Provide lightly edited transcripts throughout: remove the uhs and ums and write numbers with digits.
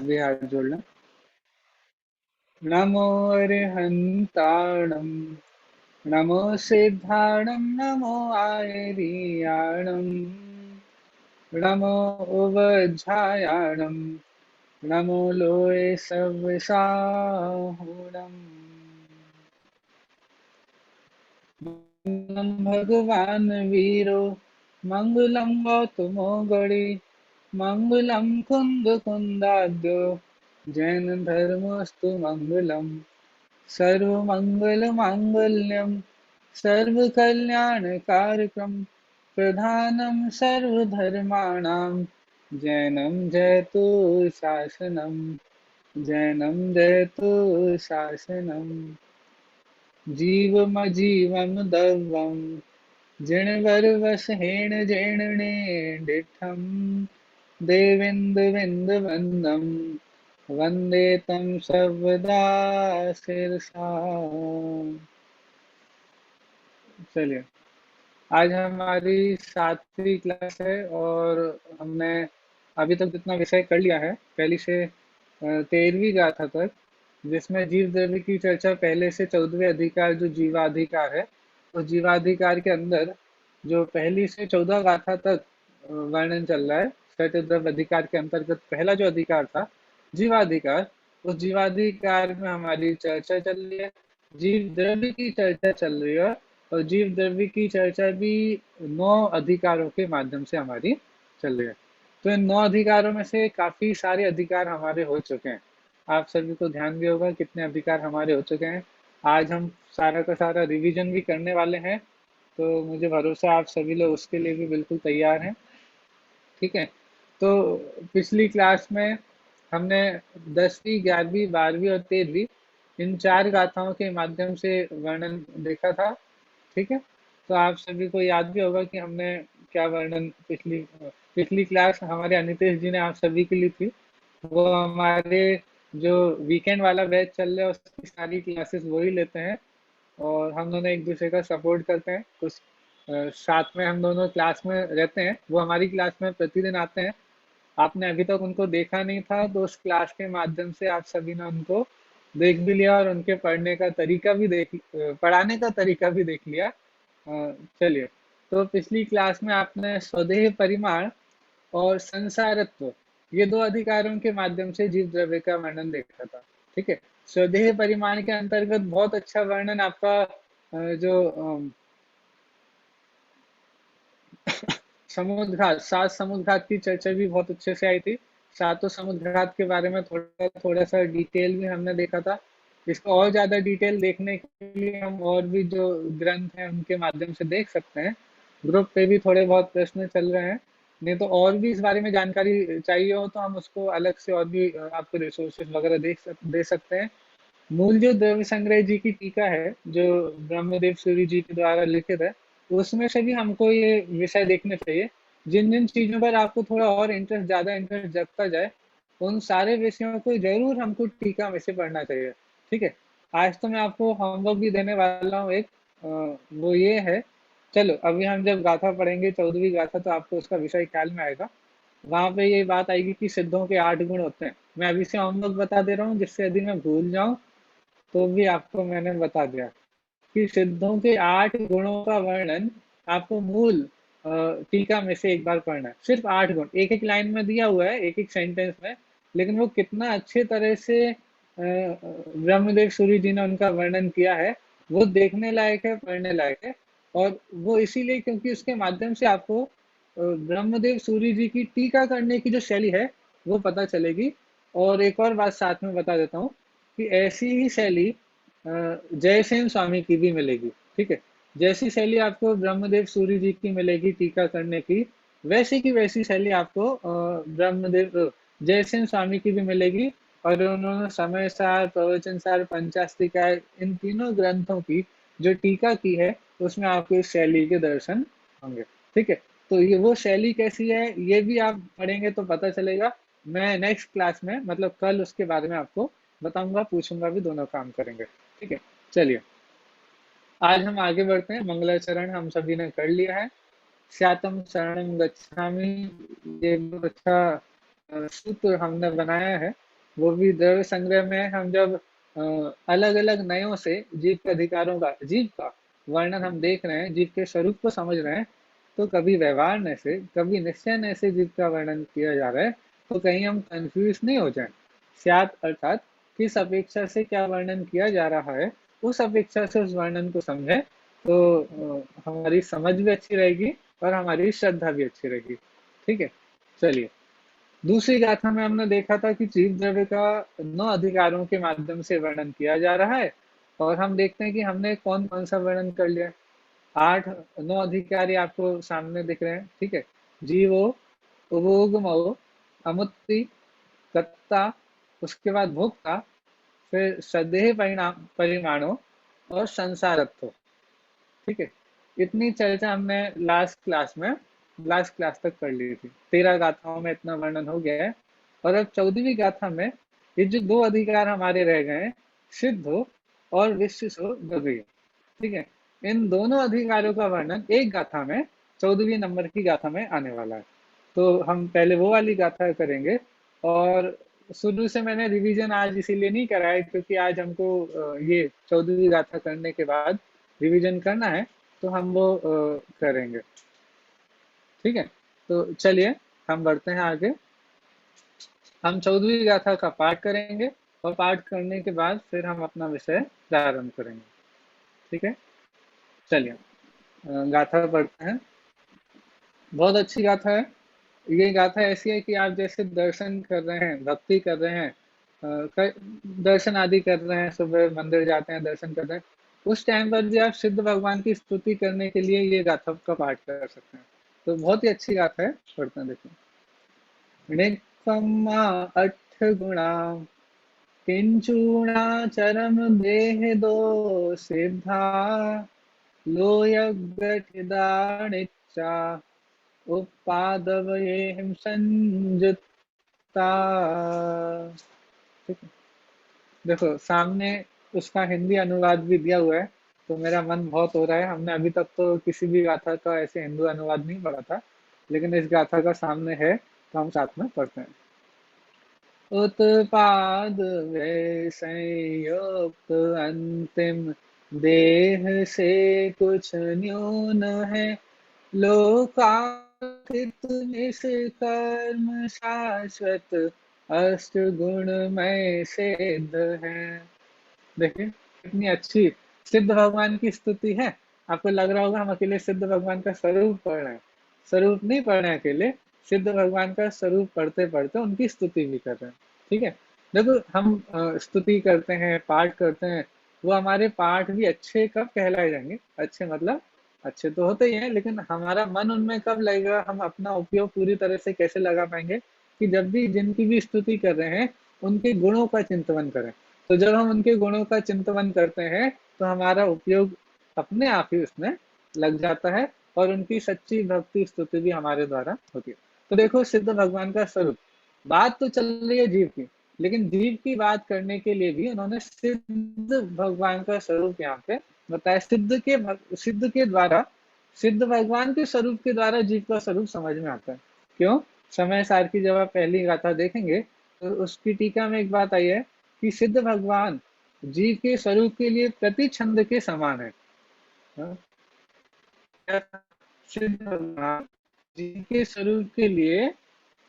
भी हाथ जोड़ लें। नमो अरिहन्ताणं नमो सिद्धाणं नमो आयर्याणं नमो उवज्झायाणं नमो लोये सव्यसाहुणम्। मंगलम भगवान वीरो मंगलम गौतमो गणे मंगलम कुंद कुंदाद्यो जैन धर्मस्तु मंगलम सर्वमंगल मांगल्यम सर्वकल्याणकारकम प्रधानम सर्वधर्माणां जैनम जयतु शासनम जैनम जयतु शासनम। जीवमजीवं दवं जिणवरवसहेण जेणने डित्थं देवेन्दुविन्दुवन्दं वन्दे तं सर्वदा शिरसा। चलिए, आज हमारी 7वीं क्लास है और हमने अभी तक जितना विषय कर लिया है पहली से 13वीं गाथा तक, जिसमें जीव द्रव्य की चर्चा पहले से 14वें अधिकार जो जीवाधिकार है, उस जीवाधिकार के अंदर जो पहली से 14 गाथा तक वर्णन चल रहा है, सत्य द्रव्य अधिकार के अंतर्गत पहला जो अधिकार था जीवाधिकार, उस जीवाधिकार में हमारी चर्चा चल रही है। जीव द्रव्य की चर्चा चल रही है और जीव द्रव्य की चर्चा भी 9 अधिकारों के माध्यम से हमारी चल रही है। तो इन 9 अधिकारों में से काफी सारे अधिकार हमारे हो चुके हैं। आप सभी को ध्यान भी होगा कितने अधिकार हमारे हो चुके हैं। आज हम सारा का सारा रिवीजन भी करने वाले हैं, तो मुझे भरोसा है आप सभी लोग उसके लिए भी बिल्कुल तैयार हैं। ठीक है, तो पिछली क्लास में हमने 10वीं, 11वीं, 12वीं और 13वीं इन 4 गाथाओं के माध्यम से वर्णन देखा था। ठीक है, तो आप सभी को याद भी होगा कि हमने क्या वर्णन पिछली पिछली क्लास हमारे अनितेश जी ने आप सभी के लिए थी। वो हमारे जो वीकेंड वाला बैच चल रहा है उसकी सारी क्लासेस वही लेते हैं और हम दोनों एक दूसरे का सपोर्ट करते हैं। कुछ साथ में हम दोनों क्लास में रहते हैं, वो हमारी क्लास में प्रतिदिन आते हैं। आपने अभी तक उनको देखा नहीं था तो उस क्लास के माध्यम से आप सभी ने उनको देख भी लिया और उनके पढ़ने का तरीका भी पढ़ाने का तरीका भी देख लिया। चलिए, तो पिछली क्लास में आपने स्वदेह परिमाण और संसारत्व, ये 2 अधिकारों के माध्यम से जीव द्रव्य का वर्णन देखा था। ठीक है, स्वदेह परिमाण के अंतर्गत बहुत अच्छा वर्णन आपका जो समुद्र घाट, 7 समुद्र घाट की चर्चा भी बहुत अच्छे से आई थी। सातों समुद्र घाट के बारे में थोड़ा थोड़ा सा डिटेल भी हमने देखा था। इसको और ज्यादा डिटेल देखने के लिए हम और भी जो ग्रंथ हैं उनके माध्यम से देख सकते हैं। ग्रुप पे भी थोड़े बहुत प्रश्न चल रहे हैं, नहीं तो और भी इस बारे में जानकारी चाहिए हो तो हम उसको अलग से और भी आपको रिसोर्सेज वगैरह दे सकते हैं। मूल जो द्रव्य संग्रह जी की टीका है जो ब्रह्मदेव सूरी जी के द्वारा लिखित है, उसमें से भी हमको ये विषय देखने चाहिए। जिन जिन चीजों पर आपको थोड़ा और इंटरेस्ट, ज्यादा इंटरेस्ट जगता जाए, उन सारे विषयों को जरूर हमको टीका में से पढ़ना चाहिए। ठीक है, आज तो मैं आपको होमवर्क भी देने वाला हूँ एक, वो ये है। चलो, अभी हम जब गाथा पढ़ेंगे 14वीं गाथा तो आपको उसका विषय ख्याल में आएगा। वहां पे ये बात आएगी कि सिद्धों के 8 गुण होते हैं। मैं अभी से होमवर्क बता दे रहा हूँ जिससे यदि मैं भूल जाऊं तो भी आपको मैंने बता दिया कि सिद्धों के 8 गुणों का वर्णन आपको मूल टीका में से एक बार पढ़ना है। सिर्फ 8 गुण एक एक लाइन में दिया हुआ है, एक एक सेंटेंस में, लेकिन वो कितना अच्छे तरह से ब्रह्मदेव सूरी जी ने उनका वर्णन किया है, वो देखने लायक है, पढ़ने लायक है। और वो इसीलिए क्योंकि उसके माध्यम से आपको ब्रह्मदेव सूरी जी की टीका करने की जो शैली है वो पता चलेगी। और एक और बात साथ में बता देता हूँ कि ऐसी ही शैली जयसेन स्वामी की भी मिलेगी। ठीक है, जैसी शैली आपको ब्रह्मदेव सूरी जी की मिलेगी टीका करने की, वैसी की वैसी शैली आपको जयसेन स्वामी की भी मिलेगी। और उन्होंने समय सार, प्रवचन सार, पंचास्तिका, इन तीनों ग्रंथों की जो टीका की है उसमें आपको इस शैली के दर्शन होंगे। ठीक है, तो ये वो शैली कैसी है ये भी आप पढ़ेंगे तो पता चलेगा। मैं नेक्स्ट क्लास में मतलब कल उसके बारे में आपको बताऊंगा, पूछूंगा भी, दोनों काम करेंगे। ठीक है, चलिए आज हम आगे बढ़ते हैं। मंगलाचरण हम सभी ने कर लिया है। स्यातम शरणं गच्छामि, ये बहुत अच्छा सूत्र हमने बनाया है। वो भी द्रव्य संग्रह में हम जब अलग अलग नयों से जीव के अधिकारों का, जीव का वर्णन हम देख रहे हैं, जीव के स्वरूप को समझ रहे हैं, तो कभी व्यवहार न से, कभी निश्चय न से जीव का वर्णन किया जा रहा है, तो कहीं हम कंफ्यूज नहीं हो जाएं। स्यात् अर्थात किस अपेक्षा से क्या वर्णन किया जा रहा है, उस अपेक्षा से उस वर्णन को समझें, तो हमारी समझ भी अच्छी रहेगी और हमारी श्रद्धा भी अच्छी रहेगी। ठीक है, चलिए। दूसरी गाथा में हमने देखा था कि जीव द्रव्य का 9 अधिकारों के माध्यम से वर्णन किया जा रहा है, और हम देखते हैं कि हमने कौन कौन सा वर्णन कर लिया। 8 9 अधिकारी आपको सामने दिख रहे हैं। ठीक है, जीवो, उपभोगमो, अमुत्ति, कर्ता, उसके बाद भोक्ता, फिर सदेह परिणाम परिमाणों और संसारत्व। ठीक है, इतनी चर्चा हमने लास्ट क्लास तक कर ली थी। 13 गाथाओं में इतना वर्णन हो गया है, और अब 14वीं गाथा में ये जो 2 अधिकार हमारे रह गए हैं, सिद्धो और विशिष्टो द्रव्य। ठीक है, इन दोनों अधिकारों का वर्णन एक गाथा में, 14वीं नंबर की गाथा में आने वाला है। तो हम पहले वो वाली गाथा करेंगे, और शुरू से मैंने रिवीजन आज इसीलिए नहीं कराया क्योंकि आज हमको ये 14वीं गाथा करने के बाद रिवीजन करना है, तो हम वो करेंगे। ठीक है, तो चलिए हम बढ़ते हैं आगे। हम 14वीं गाथा का पाठ करेंगे, और पाठ करने के बाद फिर हम अपना विषय प्रारंभ करेंगे। ठीक है, चलिए गाथा पढ़ते हैं। बहुत अच्छी गाथा है। ये गाथा ऐसी है कि आप जैसे दर्शन कर रहे हैं, भक्ति कर रहे हैं, दर्शन आदि कर रहे हैं, सुबह मंदिर जाते हैं, दर्शन कर रहे हैं, उस टाइम पर भी आप सिद्ध भगवान की स्तुति करने के लिए ये गाथा का पाठ कर सकते हैं। तो बहुत ही अच्छी गाथा है, पढ़ते हैं, देखिए। निक्कम्मा अट्ठ गुणा किंचूणा चरम देह दो सिद्धा लोयगठिदानिच्चा उपादवयेहिं संयुक्ता। ठीक है, देखो सामने उसका हिंदी अनुवाद भी दिया हुआ है, तो मेरा मन बहुत हो रहा है। हमने अभी तक तो किसी भी गाथा का ऐसे हिंदी अनुवाद नहीं पढ़ा था, लेकिन इस गाथा का सामने है, तो हम साथ में पढ़ते हैं। उत्पाद वे संयुक्त अंतिम देह से कुछ न्यून है, लोकातीत निष्कर्म शाश्वत अष्ट गुणमय सिद्ध है। देखिए कितनी अच्छी सिद्ध भगवान की स्तुति है। आपको लग रहा होगा हम अकेले सिद्ध भगवान का स्वरूप पढ़ रहे हैं। स्वरूप नहीं पढ़ रहे हैं अकेले, सिद्ध भगवान का स्वरूप पढ़ते पढ़ते उनकी स्तुति भी कर रहे हैं। ठीक है, देखो हम स्तुति करते हैं, पाठ करते हैं, वो हमारे पाठ भी अच्छे कब कहलाए जाएंगे? अच्छे मतलब अच्छे तो होते ही हैं, लेकिन हमारा मन उनमें कब लगेगा? हम अपना उपयोग पूरी तरह से कैसे लगा पाएंगे? कि जब भी जिनकी भी स्तुति कर रहे हैं, उनके गुणों का चिंतन करें। तो जब हम उनके गुणों का चिंतन करते हैं, तो हमारा उपयोग अपने आप ही उसमें लग जाता है, और उनकी सच्ची भक्ति स्तुति भी हमारे द्वारा होती है। तो देखो सिद्ध भगवान का स्वरूप, बात तो चल रही है जीव की, लेकिन जीव की बात करने के लिए भी उन्होंने सिद्ध भगवान का स्वरूप यहाँ पे बताया। सिद्ध के द्वारा, सिद्ध भगवान के स्वरूप के द्वारा जीव का स्वरूप समझ में आता है। क्यों? समय सार की जब आप पहली गाथा देखेंगे, तो उसकी टीका में एक बात आई है कि सिद्ध भगवान जीव के स्वरूप के लिए प्रति छंद के समान है। हाँ? सिद्ध भगवान जीव के स्वरूप के लिए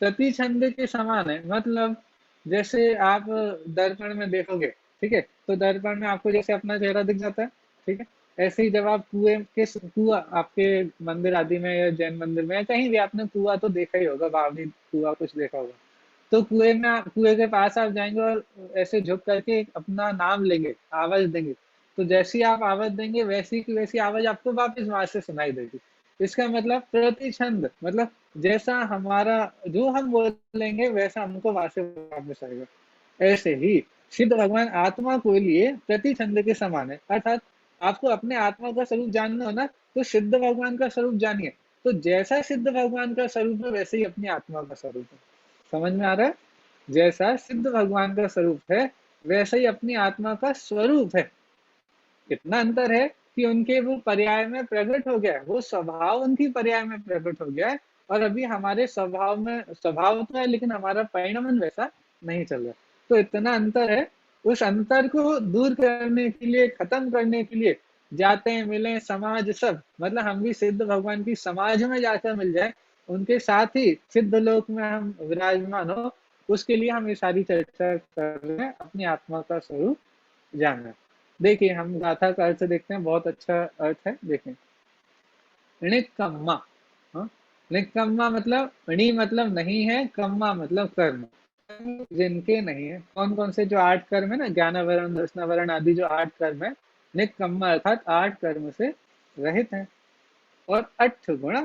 प्रति छंद के समान है। मतलब जैसे आप दर्पण में देखोगे, ठीक है, तो दर्पण में आपको जैसे अपना चेहरा दिख जाता है, ठीक है, ऐसे ही जब आप कुआ आपके मंदिर आदि में या जैन मंदिर में या कहीं भी आपने कुआ तो देखा ही होगा, बावली कुआ कुछ देखा होगा। तो कुएं के पास आप जाएंगे और ऐसे झुक करके अपना नाम लेंगे, आवाज देंगे, तो जैसी आप आवाज देंगे वैसी की वैसी आवाज आपको वापस वहां से सुनाई देगी। इसका मतलब प्रति छंद, मतलब जैसा हमारा जो हम बोलेंगे वैसा हमको वहां से वापस आएगा। ऐसे ही सिद्ध भगवान आत्मा को लिए प्रति छंद के समान है। अर्थात आपको अपने आत्मा का स्वरूप जानना हो ना, तो सिद्ध भगवान का स्वरूप जानिए। तो जैसा सिद्ध भगवान का स्वरूप है, वैसे ही अपनी आत्मा का स्वरूप है। समझ में आ रहा है? जैसा सिद्ध भगवान का स्वरूप है, वैसा ही अपनी आत्मा का स्वरूप है। इतना अंतर है कि उनके वो पर्याय में प्रकट हो गया है, वो स्वभाव उनकी पर्याय में प्रकट हो गया है, और अभी हमारे स्वभाव में स्वभाव तो है, लेकिन हमारा परिणमन वैसा नहीं चल रहा। तो इतना अंतर है, उस अंतर को दूर करने के लिए, खत्म करने के लिए जाते हैं मिले समाज सब, मतलब हम भी सिद्ध भगवान की समाज में जाकर मिल जाए, उनके साथ ही सिद्ध लोक में हम विराजमान हो, उसके लिए हम ये सारी चर्चा कर रहे हैं, अपनी आत्मा का स्वरूप जानना। देखिए हम गाथा का अर्थ देखते हैं, बहुत अच्छा अर्थ है, देखें। णिक्कम्मा, हाँ, णिक्कम्मा मतलब, णी मतलब नहीं है, कम्मा मतलब कर्म, जिनके नहीं है। कौन कौन से जो 8 कर्म है ना, ज्ञानावरण, दर्शनावरण आदि जो 8 कर्म है, निक्कम्मा अर्थात 8 कर्म से रहित है। और 8 गुण,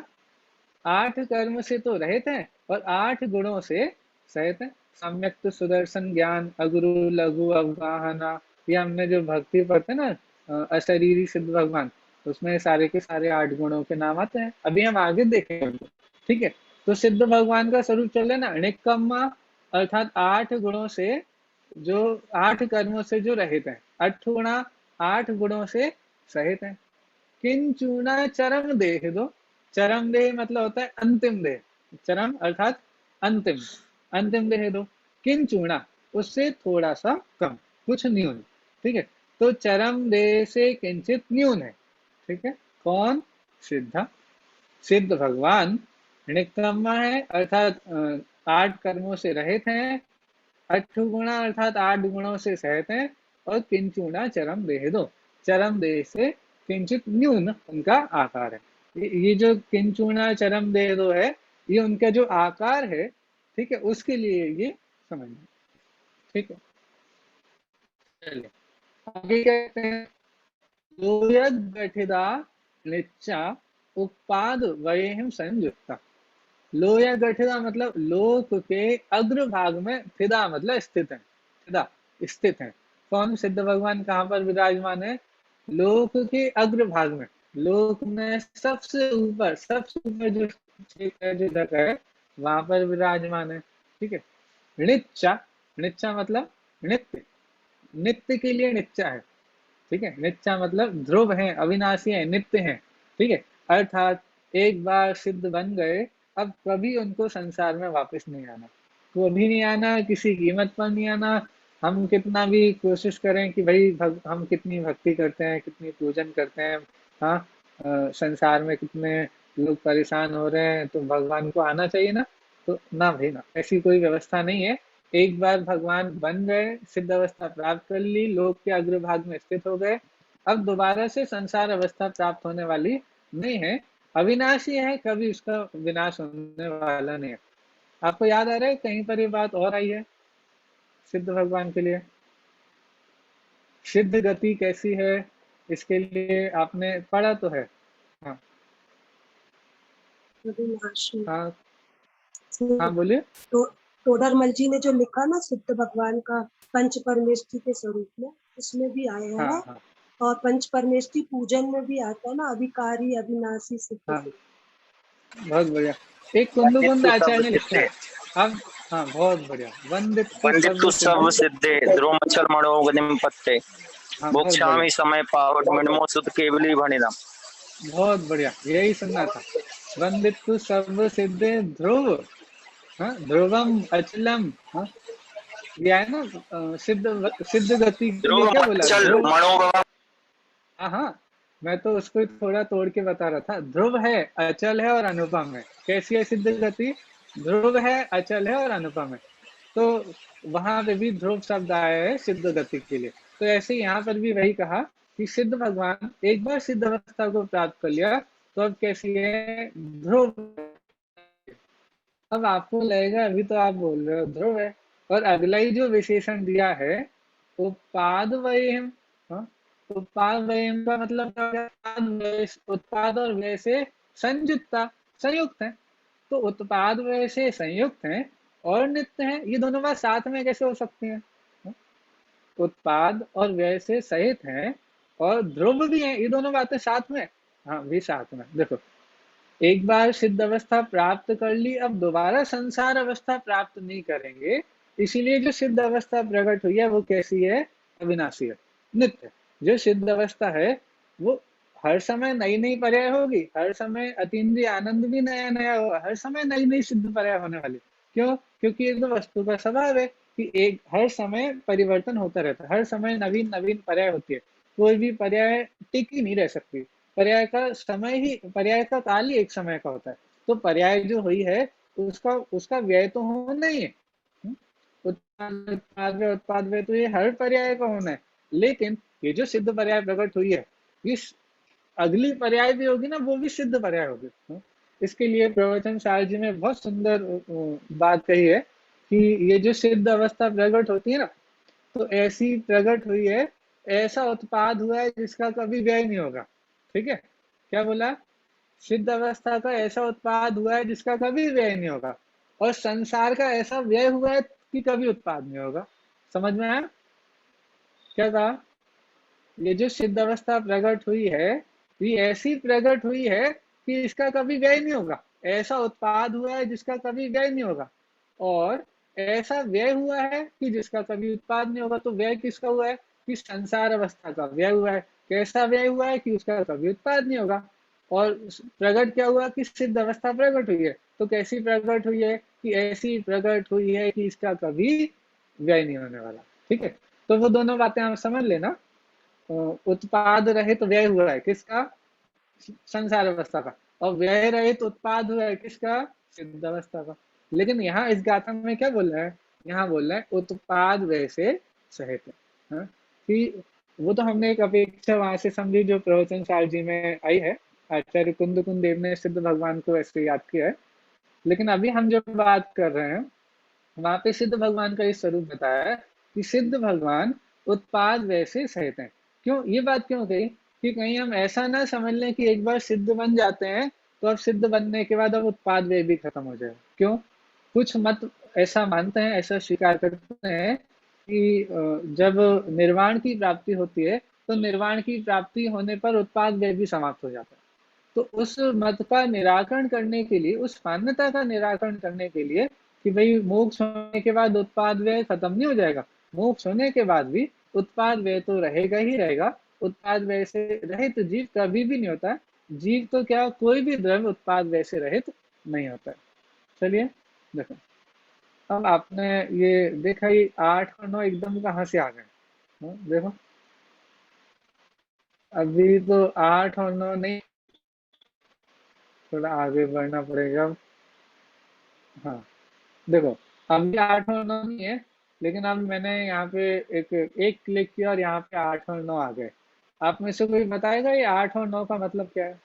8 कर्म से तो रहित है और 8 गुणों से सहित है। सम्यक्त सुदर्शन ज्ञान, अगुरु लघु अवगाहना, ये हमने जो भक्ति पढ़ते हैं ना, अशरीरी सिद्ध भगवान, उसमें सारे के सारे 8 गुणों के नाम आते हैं। अभी हम आगे देखेंगे, ठीक है। तो सिद्ध भगवान का स्वरूप चल रहा है ना, निक्कम्मा अर्थात 8 गुणों से, जो 8 कर्मों से जो रहित है, 8 गुणा 8 गुणों से सहित है। किंचूना चरम देह दो, चरम देह मतलब होता है अंतिम देह, चरम अर्थात अंतिम, अंतिम देह दो। किंचूना उससे थोड़ा सा कम, कुछ न्यून, ठीक है। तो चरम देह से किंचित न्यून है, ठीक है। कौन? सिद्ध, सिद्ध भगवान निकम्मा है अर्थात 8 कर्मों से रहित हैं, 8 गुणा अर्थात 8 गुणों से सहित हैं, और किंचुना चरम देह दो, चरम देह से किंचित न्यून उनका आकार है। ये जो किंचुना चरम देह दो है, ये उनका जो आकार है, ठीक है, उसके लिए ये समझना, ठीक है। चलिए आगे कहते हैं, लोयद गठिदा निच्चा उत्पाद वयम संयुक्ता। लोया गठिदा मतलब लोक के अग्र भाग में, फिदा मतलब स्थित है, फिदा स्थित है। कौन? सिद्ध भगवान कहाँ पर विराजमान है? लोक के अग्र भाग में, लोक में सबसे ऊपर, सबसे ऊपर जो क्षेत्र है, जो जगह है, वहां पर विराजमान है, ठीक है। णिच्चा, णिच्चा मतलब नित्य, नित्य के लिए निच्चा है, ठीक है। नित्या मतलब ध्रुव है, अविनाशी है, नित्य है, ठीक है। अर्थात एक बार सिद्ध बन गए, अब कभी उनको संसार में वापस नहीं आना, कभी नहीं आना, किसी कीमत पर नहीं आना। हम कितना भी कोशिश करें कि भाई हम कितनी भक्ति करते हैं, कितनी पूजन करते हैं, हाँ, संसार में कितने लोग परेशान हो रहे हैं, तो भगवान को आना चाहिए ना, तो ना भाई ना, ऐसी कोई व्यवस्था नहीं है। एक बार भगवान बन गए, सिद्ध अवस्था प्राप्त कर ली, लोक के अग्रभाग में स्थित हो गए, अब दोबारा से संसार अवस्था प्राप्त होने वाली नहीं है, अविनाशी है, कभी उसका विनाश होने वाला नहीं है। आपको याद आ रहा है कहीं पर ये बात और आई है सिद्ध भगवान के लिए? सिद्ध गति कैसी है, इसके लिए आपने पढ़ा तो है? हाँ अविनाशी। हाँ हाँ, बोलिए। तो तोडरमल जी ने जो लिखा ना सिद्ध भगवान का पंच परमेष्ठी के स्वरूप में, उसमें भी आया हाँ है, हाँ और पंच परमेष्ठी पूजन में भी आता है ना, अविकारी अविनाशी सिद्ध हाँ, सिद्ध। बहुत बढ़िया। एक कुंदकुंद वंदितु आचार्य सब ने लिखा सिद्धे, है। अब हाँ, बहुत बढ़िया, वंदित वंदितु सर्व सब सिद्धि। सिद्धे, ध्रुवमचल मणोगनिम पत्ते, हाँ बहुत बढ़िया, मोक्षामि समय पावट मिणमो सुत केवली भणिनम। बहुत बढ़िया, यही सुनना था। वंदित सर्व सिद्धे ध्रुव, हाँ, ध्रुवम अचलम, हाँ, ये है ना, सिद्ध, सिद्ध गति के लिए क्या बोला? ध्रुवमचल ध्रुव, मणोगम, हाँ हाँ, मैं तो उसको थोड़ा तोड़ के बता रहा था। ध्रुव है, अचल है और अनुपम है। कैसी है सिद्ध गति? ध्रुव है, अचल है और अनुपम है। तो वहां पे भी ध्रुव शब्द आया है सिद्ध गति के लिए। तो ऐसे यहाँ पर भी वही कहा कि सिद्ध भगवान एक बार सिद्ध अवस्था को प्राप्त कर लिया, तो अब कैसी है? ध्रुव। अब आपको लगेगा अभी तो आप बोल रहे हो ध्रुव है, और अगला ही जो विशेषण दिया है, उत्पाद वयम, हाँ, उत्पाद वयम का मतलब क्या हो गया? उत्पाद और व्यय से संयुक्ता, संयुक्त है। तो उत्पाद व्यय से संयुक्त है और नित्य है, ये दोनों बात साथ में कैसे हो सकती है? हाँ? उत्पाद और व्यय से सहित है और ध्रुव भी है, ये दोनों बातें साथ में? हाँ भी साथ में। देखो, एक बार सिद्ध अवस्था प्राप्त कर ली, अब दोबारा संसार अवस्था प्राप्त नहीं करेंगे, इसीलिए जो सिद्ध अवस्था प्रकट हुई है वो कैसी है? अविनाशी है, नित्य। जो सिद्ध अवस्था है वो हर समय नई नई पर्याय होगी, हर समय अतीन्द्रिय आनंद भी नया नया होगा, हर समय नई नई सिद्ध पर्याय होने वाली। क्यों? क्योंकि ये तो वस्तु का स्वभाव है, कि एक हर समय परिवर्तन होता रहता है, हर समय नवीन नवीन पर्याय होती है, कोई भी पर्याय टिक ही नहीं रह सकती। पर्याय का काल ही एक समय का होता है। तो पर्याय जो हुई है उसका उसका व्यय तो होना ही है। हम्म? उत्पाद व्यय तो ये हर पर्याय का होना है। लेकिन ये जो सिद्ध पर्याय प्रकट हुई है, इस अगली पर्याय भी होगी ना, वो भी सिद्ध पर्याय होगी। इसके लिए प्रवचन सार जी ने बहुत सुंदर बात कही है कि ये जो सिद्ध अवस्था प्रकट होती है ना, तो ऐसी प्रकट हुई है, ऐसा उत्पाद हुआ है जिसका कभी व्यय नहीं होगा। ठीक है, क्या बोला? सिद्ध अवस्था का ऐसा उत्पाद हुआ है जिसका कभी व्यय नहीं होगा, और संसार का ऐसा व्यय हुआ है कि कभी उत्पाद नहीं होगा। समझ में आया क्या कहा? ये जो सिद्ध अवस्था प्रकट हुई है, ये ऐसी प्रकट हुई है कि इसका कभी व्यय नहीं होगा। ऐसा उत्पाद हुआ है जिसका कभी व्यय नहीं होगा, और ऐसा व्यय हुआ है कि जिसका कभी उत्पाद नहीं होगा। तो व्यय किसका हुआ है? कि संसार अवस्था का व्यय हुआ है। कैसा व्यय हुआ है? कि उसका कभी उत्पाद नहीं होगा। और प्रकट क्या हुआ? कि सिद्ध अवस्था प्रकट हुई है। तो कैसी प्रकट हुई है? कि ऐसी प्रकट हुई है कि इसका कभी व्यय नहीं होने वाला। ठीक है, तो वो दोनों बातें आप समझ लेना। उत्पाद रहित व्यय हुआ है किसका? संसार अवस्था का। और व्यय रहित उत्पाद हुआ है किसका? सिद्ध अवस्था का। लेकिन यहाँ इस गाथा में क्या बोल रहा है? यहाँ बोल रहा है उत्पाद व्यय से सहित। हाँ? कि वो तो हमने एक अपेक्षा वहां से समझी जो प्रवचन सार जी में आई है। आचार्य कुंद कुंद देव ने सिद्ध भगवान को ऐसे याद किया है। लेकिन अभी हम जो बात कर रहे हैं, वहां पे सिद्ध भगवान का ये स्वरूप बताया है कि सिद्ध भगवान उत्पाद वैसे सहित हैं। क्यों ये बात क्यों कही? कि कहीं हम ऐसा ना समझ लें कि एक बार सिद्ध बन जाते हैं तो अब सिद्ध बनने के बाद अब उत्पाद व्यय भी खत्म हो जाए। क्यों? कुछ मत ऐसा मानते हैं, ऐसा स्वीकार करते हैं कि जब निर्वाण की प्राप्ति होती है तो निर्वाण की प्राप्ति होने पर उत्पाद व्यय भी समाप्त हो जाता है। तो उस मत का निराकरण करने के लिए, उस मान्यता का निराकरण करने के लिए कि भाई मोक्ष होने के बाद उत्पाद व्यय खत्म नहीं हो जाएगा, मोक्ष होने के बाद भी उत्पाद व्यय तो रहेगा ही रहेगा। उत्पाद व्यय से रहित जीव कभी भी नहीं होता है। जीव तो क्या, कोई भी द्रव्य उत्पाद व्यय से रहित नहीं होता है। चलिए देखो, अब आपने ये देखा, ये 8 और 9 एकदम कहाँ से आ गए? देखो, अभी तो 8 और 9 नहीं, थोड़ा आगे बढ़ना पड़ेगा। हाँ देखो, अभी 8 और 9 नहीं है, लेकिन अब मैंने यहाँ पे एक एक क्लिक किया और यहाँ पे 8 और 9 आ गए। आप में से कोई बताएगा ये 8 और 9 का मतलब क्या है?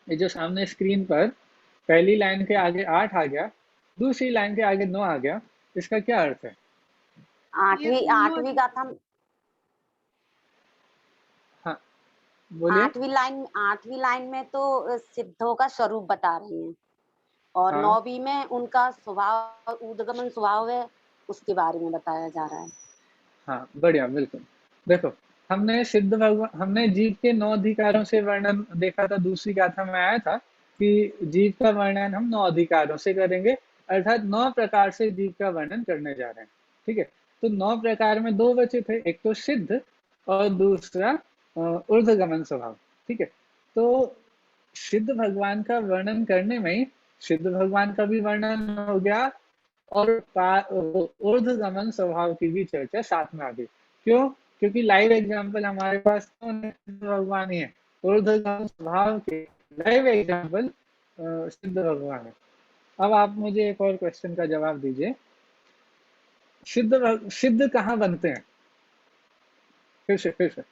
ये जो सामने स्क्रीन पर पहली लाइन के आगे 8 आ गया, दूसरी लाइन के आगे 9 आ गया, इसका क्या अर्थ है? आठवीं गाथा, हाँ बोलिए। आठवीं लाइन में तो सिद्धों का स्वरूप बता रही हैं, और हाँ 9वीं में उनका स्वभाव, ऊर्ध्वगमन स्वभाव है, उसके बारे में बताया जा रहा है। हाँ बढ़िया, बिल्कुल। देखो, हमने जीव के 9 अधिकारों से वर्णन देखा था, दूसरी गाथा में आया था कि जीव का वर्णन हम 9 अधिकारों से करेंगे, अर्थात 9 प्रकार से जीव का वर्णन करने जा रहे हैं। ठीक है, तो 9 प्रकार में 2 बचे थे, एक तो सिद्ध और दूसरा ऊर्ध्वगमन स्वभाव। ठीक है, तो सिद्ध भगवान का वर्णन करने में ही सिद्ध भगवान का भी वर्णन हो गया, और ऊर्ध्वगमन स्वभाव की भी चर्चा साथ में आ गई। क्यों? क्योंकि लाइव एग्जाम्पल हमारे पास कौन है? सिद्ध भगवान ही है। ऊर्ध्वगमन स्वभाव के लाइव एग्जाम्पल सिद्ध भगवान है। अब आप मुझे एक और क्वेश्चन का जवाब दीजिए, सिद्ध कहाँ बनते हैं? फिर से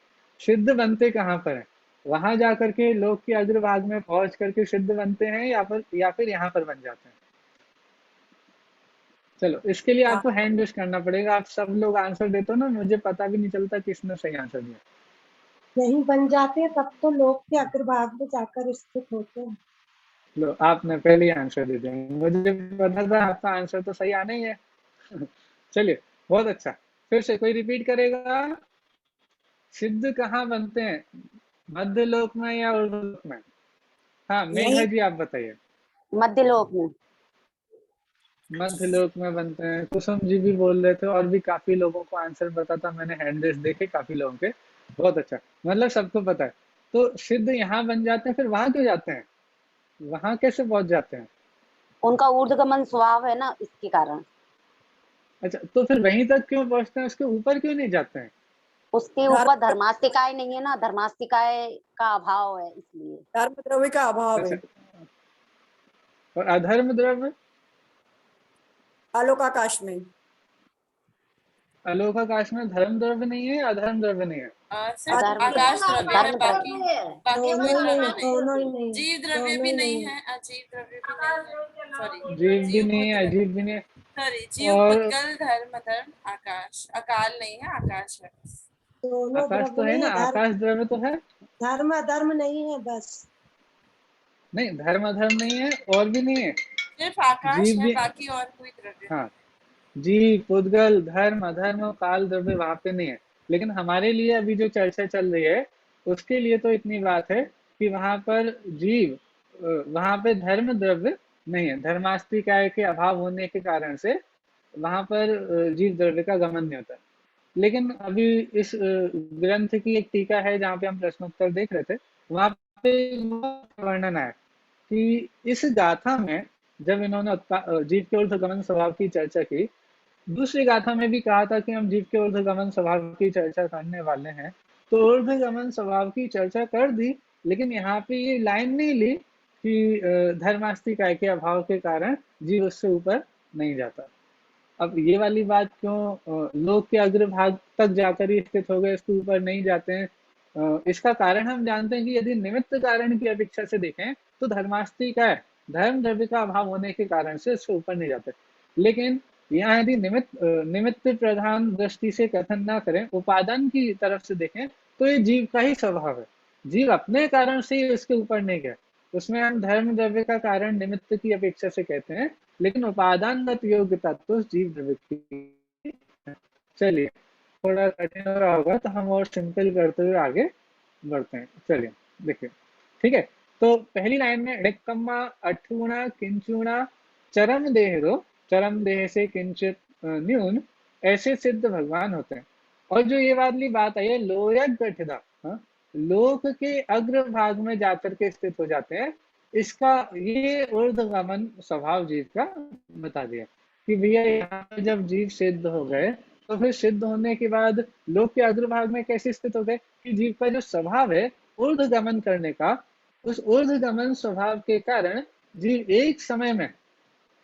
सिद्ध बनते कहाँ पर है? वहां जाकर के लोक के अग्रभाग में पहुंच करके सिद्ध बनते हैं, या फिर यहाँ पर बन जाते हैं? चलो, इसके लिए आपको हैंड रेस करना पड़ेगा। आप सब लोग आंसर देते हो ना, मुझे पता भी नहीं चलता किसने सही आंसर दिया। यही बन जाते हैं, तब तो लोग के अग्रभाग में जाकर स्थित होते हैं। लो, आपने पहले ही आंसर दे दिया, मुझे पता था आपका आंसर तो सही आना ही है। चलिए, बहुत अच्छा। फिर से कोई रिपीट करेगा? सिद्ध कहाँ बनते हैं, मध्य लोक में या ऊर्ध्वलोक में? हाँ मेघा जी, आप बताइए। मध्यलोक में। मध्य लोक में बनते हैं, कुसुम जी भी बोल रहे थे, और भी काफी लोगों को आंसर पता था, मैंने हैंड रेस देखे काफी लोगों के। बहुत अच्छा, मतलब सबको पता है। तो सिद्ध यहाँ बन जाते हैं, फिर वहां क्यों जाते हैं? वहां कैसे पहुंच जाते हैं? उनका ऊर्ध्वगमन स्वभाव है ना, इसके कारण। अच्छा, तो फिर वहीं तक क्यों पहुंचते हैं, उसके ऊपर क्यों नहीं जाते हैं? उसके धर्म ऊपर धर्मास्तिकाएं नहीं है ना, धर्मास्तिकाएं का अभाव है इसलिए। धर्म द्रव्य का अभाव अच्छा, है। और अधर्म द्रव्य? आलोकाकाश में। आलोकाकाश में धर्म द्रव्य नहीं है या अधर्म द्रव्य नहीं है? सिर्फ अधर्म आकाश द्रव्य है, धर्म बाकी द्रव्य। बाकी दोनों कोई ही नहीं द्रव्य है, नहीं। दोनों ही नहीं है, जीव द्रव्य दोनों भी ही नहीं नहीं है। है, अजीव द्रव्य भी नहीं है, सॉरी जीव भी जीव नहीं है, पुद्गल, अजीब भी नहीं है। सॉरी जीव और पुद्गल धर्म धर्म आकाश, अकाल नहीं है, आकाश है बस। दोनों आकाश तो द्रव्य है नहीं ना, है, धर्म आकाश द्रव्य तो है। धर्म अधर्म नहीं है बस। नहीं, धर्म अधर्म नहीं है, और भी नहीं है। सिर्फ आकाश जीव है, भी, बाकी और कोई द्रव्य हाँ, नहीं। जीव पुद्गल धर्म अधर्म और काल द्रव्य वहां पे नहीं है। लेकिन हमारे लिए अभी जो चर्चा चल रही है उसके लिए तो इतनी बात है कि वहां पर जीव, वहां पे धर्म द्रव्य नहीं है, धर्मास्तिकाय के अभाव होने के कारण से वहां पर जीव द्रव्य का गमन नहीं होता। लेकिन अभी इस ग्रंथ की एक टीका है जहाँ पे हम प्रश्नोत्तर देख रहे थे, वहां पे वर्णन है कि इस गाथा में जब इन्होंने जीव के ऊर्ध्वगमन स्वभाव की चर्चा की, दूसरी गाथा में भी कहा था कि हम जीव के ऊर्ध्वगमन स्वभाव की चर्चा करने वाले हैं, तो ऊर्ध्वगमन स्वभाव की चर्चा कर दी, लेकिन यहाँ पे ये लाइन नहीं ली कि धर्मास्तिकाय के अभाव के कारण जीव उससे ऊपर नहीं जाता। अब ये वाली बात क्यों, लोक के अग्रभाग तक जाकर ही स्थित हो गए, इसके ऊपर नहीं जाते हैं? इसका कारण हम जानते हैं कि यदि निमित्त कारण की अपेक्षा से देखें तो धर्मास्तिकाय धर्म द्रव्य का अभाव होने के कारण से इससे ऊपर नहीं जाते। लेकिन यहाँ यदि निमित्त प्रधान दृष्टि से कथन ना करें, उपादान की तरफ से देखें, तो ये जीव का ही स्वभाव है। जीव अपने कारण से ही उसके ऊपर नहीं गया। उसमें हम धर्म द्रव्य का कारण निमित्त की अपेक्षा से कहते हैं, लेकिन उपादानगत योग्यता तो जीव द्रव्य की है। चलिए, थोड़ा कठिन हो रहा होगा तो हम और सिंपल करते हुए आगे बढ़ते हैं। चलिए देखिए, ठीक है। तो पहली लाइन में ऋक्कम्मा अठूणा किंचुणा चरम देह दो, चरम देह से किंचित न्यून, ऐसे सिद्ध भगवान होते हैं। और जो ये वाली बात है, ये लोयक गठिदा, हाँ, लोक के अग्रभाग में जाकर के स्थित हो जाते हैं, इसका ये ऊर्ध्वगमन स्वभाव जीव का बता दिया कि भैया यहाँ पे जब जीव सिद्ध हो गए तो फिर सिद्ध होने के बाद लोक के अग्रभाग में कैसे स्थित हो गए कि जीव का जो स्वभाव है ऊर्ध्वगमन करने का, उस ऊर्ध्वगमन स्वभाव के कारण जीव एक समय में,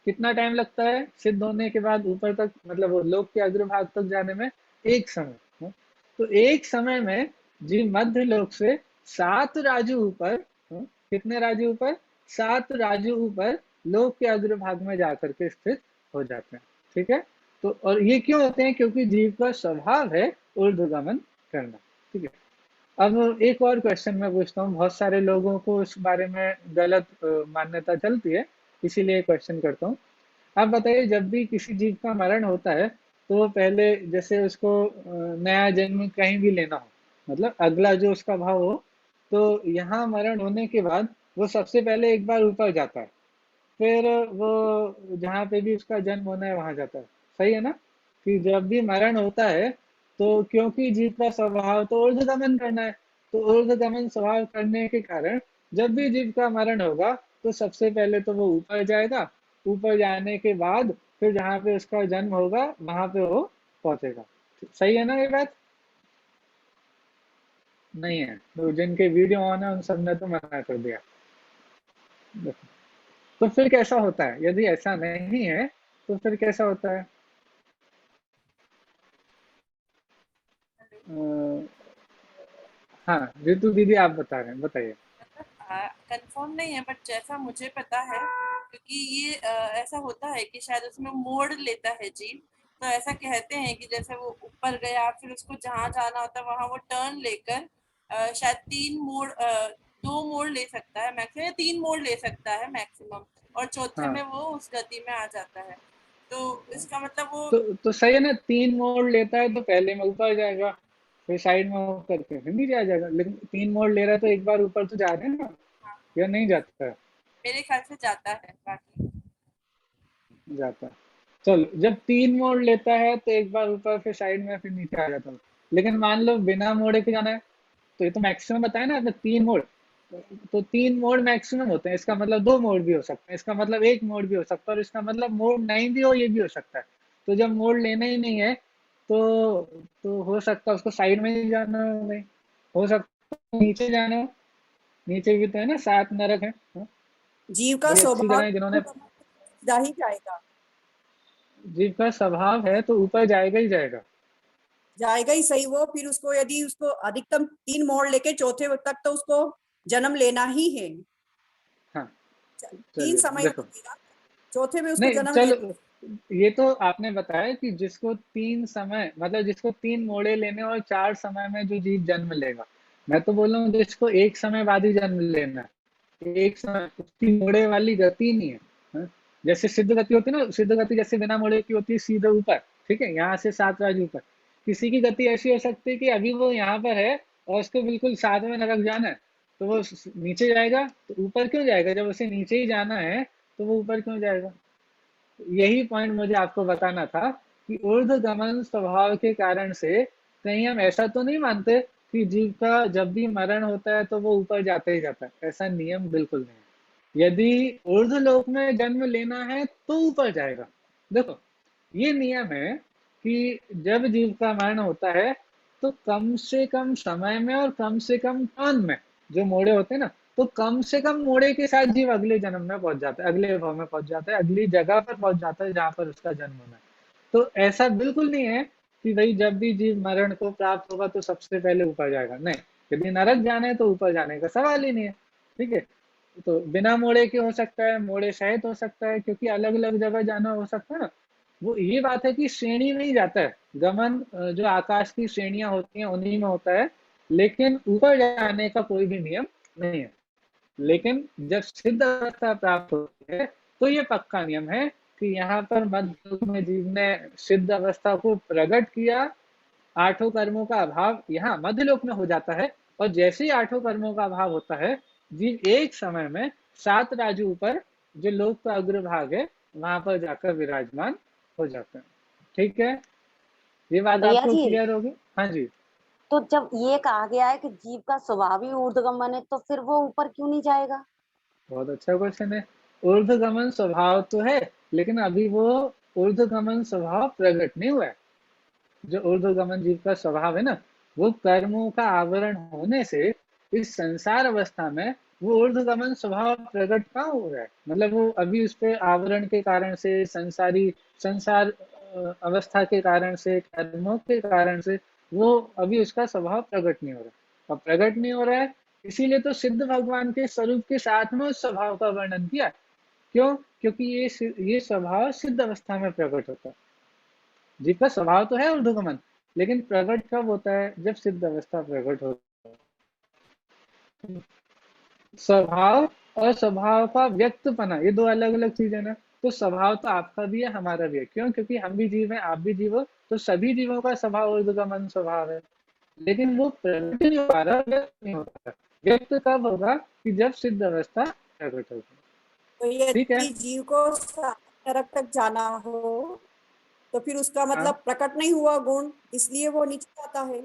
कितना टाइम लगता है सिद्ध होने के बाद ऊपर तक, मतलब वो लोक के अग्रभाग तक जाने में? एक समय, हाँ? तो एक समय में जीव मध्य लोक से 7 राजू ऊपर, हाँ? कितने राजू ऊपर? 7 राजू ऊपर लोक के अग्रभाग में जाकर के स्थित हो जाते हैं। ठीक है, तो और ये क्यों होते हैं? क्योंकि जीव का स्वभाव है ऊर्ध्वगमन करना। ठीक है, अब एक और क्वेश्चन मैं पूछता हूँ, बहुत सारे लोगों को इस बारे में गलत मान्यता चलती है, इसीलिए क्वेश्चन करता हूँ। आप बताइए, जब भी किसी जीव का मरण होता है तो वो पहले, जैसे उसको नया जन्म कहीं भी लेना हो, मतलब अगला जो उसका भाव हो, तो यहाँ मरण होने के बाद वो सबसे पहले एक बार ऊपर जाता है, फिर वो जहाँ पे भी उसका जन्म होना है वहां जाता है। सही है ना? कि जब भी मरण होता है तो क्योंकि जीव का स्वभाव तो ऊर्ध्वगमन करना है, तो ऊर्ध्वगमन स्वभाव करने के कारण जब भी जीव का मरण होगा तो सबसे पहले तो वो ऊपर जाएगा, ऊपर जाने के बाद फिर जहाँ पे उसका जन्म होगा वहां पे वो पहुंचेगा। सही है ना ये बात? नहीं है तो जिनके वीडियो ऑन है उन सब ने तो मना कर दिया। देखो, तो फिर कैसा होता है यदि ऐसा नहीं है? तो फिर कैसा होता है? अ, हाँ, रितु दीदी आप बता रहे हैं, बताइए। कंफर्म नहीं है, बट जैसा मुझे पता है, क्योंकि ये ऐसा होता है कि शायद उसमें मोड़ लेता है जीव, तो ऐसा कहते हैं कि जैसे वो ऊपर गया, फिर उसको जहाँ जाना होता है वहां वो टर्न लेकर शायद 2 मोड़ ले सकता है मैक्सिमम, या 3 मोड़ ले सकता है मैक्सिमम, और चौथे हाँ, में वो उस गति में आ जाता है। तो इसका मतलब वो तो सही है ना, 3 मोड़ लेता है तो पहले में ऊपर जाएगा, फिर साइड में होकर के फिर नीचे आ जाएगा। लेकिन 3 मोड़ ले रहा है तो एक बार ऊपर तो जा रहे हैं ना, हाँ, या नहीं जाता है? मेरे ख्याल से जाता है बाकी। जाता है। चलो, जब 3 मोड़ लेता है तो एक बार ऊपर फिर साइड में फिर नीचे आ जाता है। लेकिन मान लो बिना मोड़े के जाना है, तो ये तो मैक्सिमम बताया ना आपने, 3 मोड़, तो 3 मोड़ मैक्सिमम होते हैं। इसका मतलब 2 मोड़ भी हो सकते हैं, इसका मतलब 1 मोड़ भी हो सकता है, और इसका मतलब मोड़ नहीं भी हो ये भी हो सकता है। तो जब मोड़ लेना ही नहीं है तो हो सकता है उसको साइड में ही जाना हो, नहीं हो सकता है नीचे जाना हो। नीचे भी तो है ना, 7 नरक है, हाँ? जीव का बड़ी अच्छी स्वभाव तरह जिन्होंने, सीधा ही जाएगा, जीव का स्वभाव है तो ऊपर जाएगा ही जाएगा। जाएगा ही सही वो। फिर उसको यदि उसको अधिकतम 3 मोड़ लेके चौथे तक तो उसको जन्म लेना ही है। हाँ 3 चलिए समय देखो, लगेगा, चौथे में उसको नहीं जन्म चलो, लेना। ये तो आपने बताया कि जिसको 3 समय मतलब जिसको 3 मोड़े लेने और 4 समय में जो जीव जन्म लेगा। मैं तो बोल रहा हूँ जिसको एक समय बाद ही जन्म लेना है, एक समय, उसकी मोड़े वाली गति नहीं है, हाँ? जैसे सिद्ध गति होती है ना, सिद्ध गति जैसे बिना मोड़े की होती है, सीधे ऊपर, ठीक है, यहाँ से 7 राज ऊपर। किसी की गति ऐसी हो सकती है कि अभी वो यहाँ पर है और उसको बिल्कुल 7वें नरक जाना है, तो वो नीचे जाएगा, तो ऊपर क्यों जाएगा? जब उसे नीचे ही जाना है तो वो ऊपर क्यों जाएगा? यही पॉइंट मुझे आपको बताना था कि ऊर्ध्वगमन स्वभाव के कारण से कहीं हम ऐसा तो नहीं मानते कि जीव का जब भी मरण होता है तो वो ऊपर जाता ही जाता है, ऐसा नियम बिल्कुल नहीं है। यदि ऊर्ध्वलोक में जन्म लेना है तो ऊपर जाएगा। देखो, ये नियम है कि जब जीव का मरण होता है तो कम से कम समय में और कम से कम टर्न में, जो मोड़े होते हैं ना, तो कम से कम मोड़े के साथ जीव अगले जन्म में पहुंच जाता है, अगले भाव में पहुंच जाता है, अगली जगह पर पहुंच जाता है जहां पर उसका जन्म होना है। तो ऐसा बिल्कुल नहीं है कि भाई जब भी जीव मरण को प्राप्त होगा तो सबसे पहले ऊपर जाएगा, नहीं। यदि नरक जाना है तो ऊपर जाने का सवाल ही नहीं है, ठीक है। तो बिना मोड़े के हो सकता है, मोड़े सहित हो सकता है, क्योंकि अलग अलग जगह जाना हो सकता है ना। वो ये बात है कि श्रेणी में ही जाता है गमन, जो आकाश की श्रेणियां होती हैं उन्हीं में होता है, लेकिन ऊपर जाने का कोई भी नियम नहीं है। लेकिन जब सिद्ध अवस्था प्राप्त होती है तो ये पक्का नियम है कि यहाँ पर मध्य युग में जीव ने सिद्ध अवस्था को प्रकट किया, 8 कर्मों का अभाव यहाँ मध्यलोक में हो जाता है, और जैसे ही 8 कर्मों का अभाव होता है, जीव एक समय में 7 राजू पर, जो लोक का अग्रभाग है, वहां पर जाकर विराजमान हो जाते हैं। ठीक है, ये बात भैया आपको जी, क्लियर होगी? हाँ जी। तो जब ये कहा गया है कि जीव का स्वभाव ही ऊर्ध्वगमन है, तो फिर वो ऊपर क्यों नहीं जाएगा? बहुत अच्छा क्वेश्चन है। ऊर्ध्वगमन स्वभाव तो है, लेकिन अभी वो ऊर्ध्वगमन स्वभाव प्रकट नहीं हुआ है। जो ऊर्ध्वगमन जीव का स्वभाव है ना, वो कर्मों का आवरण होने से इस संसार अवस्था में वो ऊर्ध्वगमन स्वभाव प्रकट कहाँ हो रहा है? मतलब वो अभी उस पे आवरण के कारण से, संसार अवस्था के कारण से, कर्मों के कारण से वो अभी उसका स्वभाव प्रकट नहीं हो रहा। और प्रकट नहीं हो रहा है, इसीलिए तो सिद्ध भगवान के स्वरूप के साथ में उस स्वभाव का वर्णन किया। क्यों? क्योंकि ये स्वभाव सिद्ध अवस्था में प्रकट होता है। जीव का स्वभाव तो है ऊर्ध्वगमन, लेकिन प्रकट कब होता है? जब सिद्ध अवस्था प्रकट होता है। स्वभाव और स्वभाव का व्यक्तपना, ये दो अलग अलग चीजें ना। तो स्वभाव तो आपका भी है, हमारा भी है। क्यों? क्योंकि हम भी जीव हैं, आप भी जीव हो, तो सभी जीवों का स्वभाव ऊर्ध्वगमन स्वभाव है। लेकिन वो प्रकट नहीं हो पा रहा, व्यक्त नहीं हो पा रहा। व्यक्त कब होगा? कि जब सिद्ध अवस्था प्रकट होगी। तो ठीक है। यदि जीव को 7 नरक तक जाना हो तो फिर उसका हाँ, मतलब प्रकट नहीं हुआ गुण, इसलिए वो नीचे जाता है।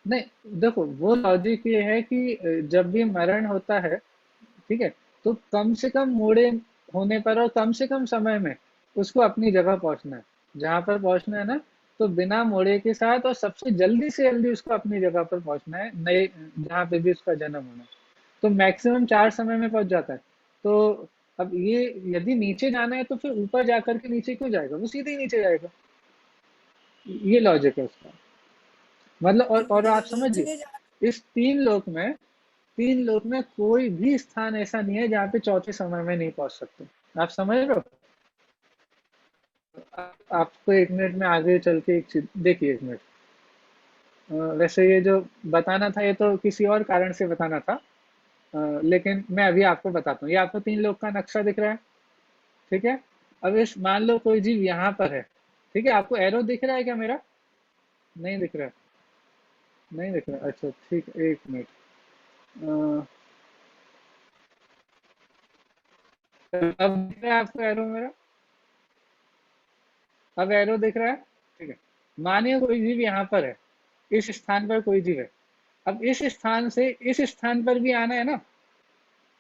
नहीं देखो, वो लॉजिक ये है कि जब भी मरण होता है, ठीक है, तो कम से कम मोड़े होने पर और कम से कम समय में उसको अपनी जगह पहुंचना है, जहां पर पहुंचना है ना। तो बिना मोड़े के साथ और सबसे जल्दी से जल्दी उसको अपनी जगह पर पहुंचना है, नए जहां पे भी उसका जन्म होना है। तो मैक्सिमम 4 समय में पहुंच जाता है। तो अब ये, यदि नीचे जाना है तो फिर ऊपर जाकर के नीचे क्यों जाएगा? वो सीधे ही नीचे जाएगा। ये लॉजिक है उसका। मतलब और आप समझिए, नीचे जा इस 3 लोक में कोई भी स्थान ऐसा नहीं है जहाँ पे चौथे समय में नहीं पहुंच सकते। आप समझ रहे हो? आपको 1 मिनट में आगे चल के एक चीज देखिए, 1 मिनट। वैसे ये जो बताना था ये तो किसी और कारण से बताना था, लेकिन मैं अभी आपको बताता हूँ। ये आपको 3 लोक का नक्शा दिख रहा है, ठीक है। अब इस मान लो कोई जीव यहाँ पर है, ठीक है। आपको एरो दिख रहा है क्या मेरा? नहीं दिख रहा है? नहीं दिख रहा, अच्छा ठीक है, 1 मिनट। अब दिख रहा है आपको एरो मेरा? अब एरो दिख रहा है? ठीक है। मानिए कोई जीव यहाँ पर है, इस स्थान पर कोई जीव है। अब इस स्थान से इस स्थान पर भी आना है ना,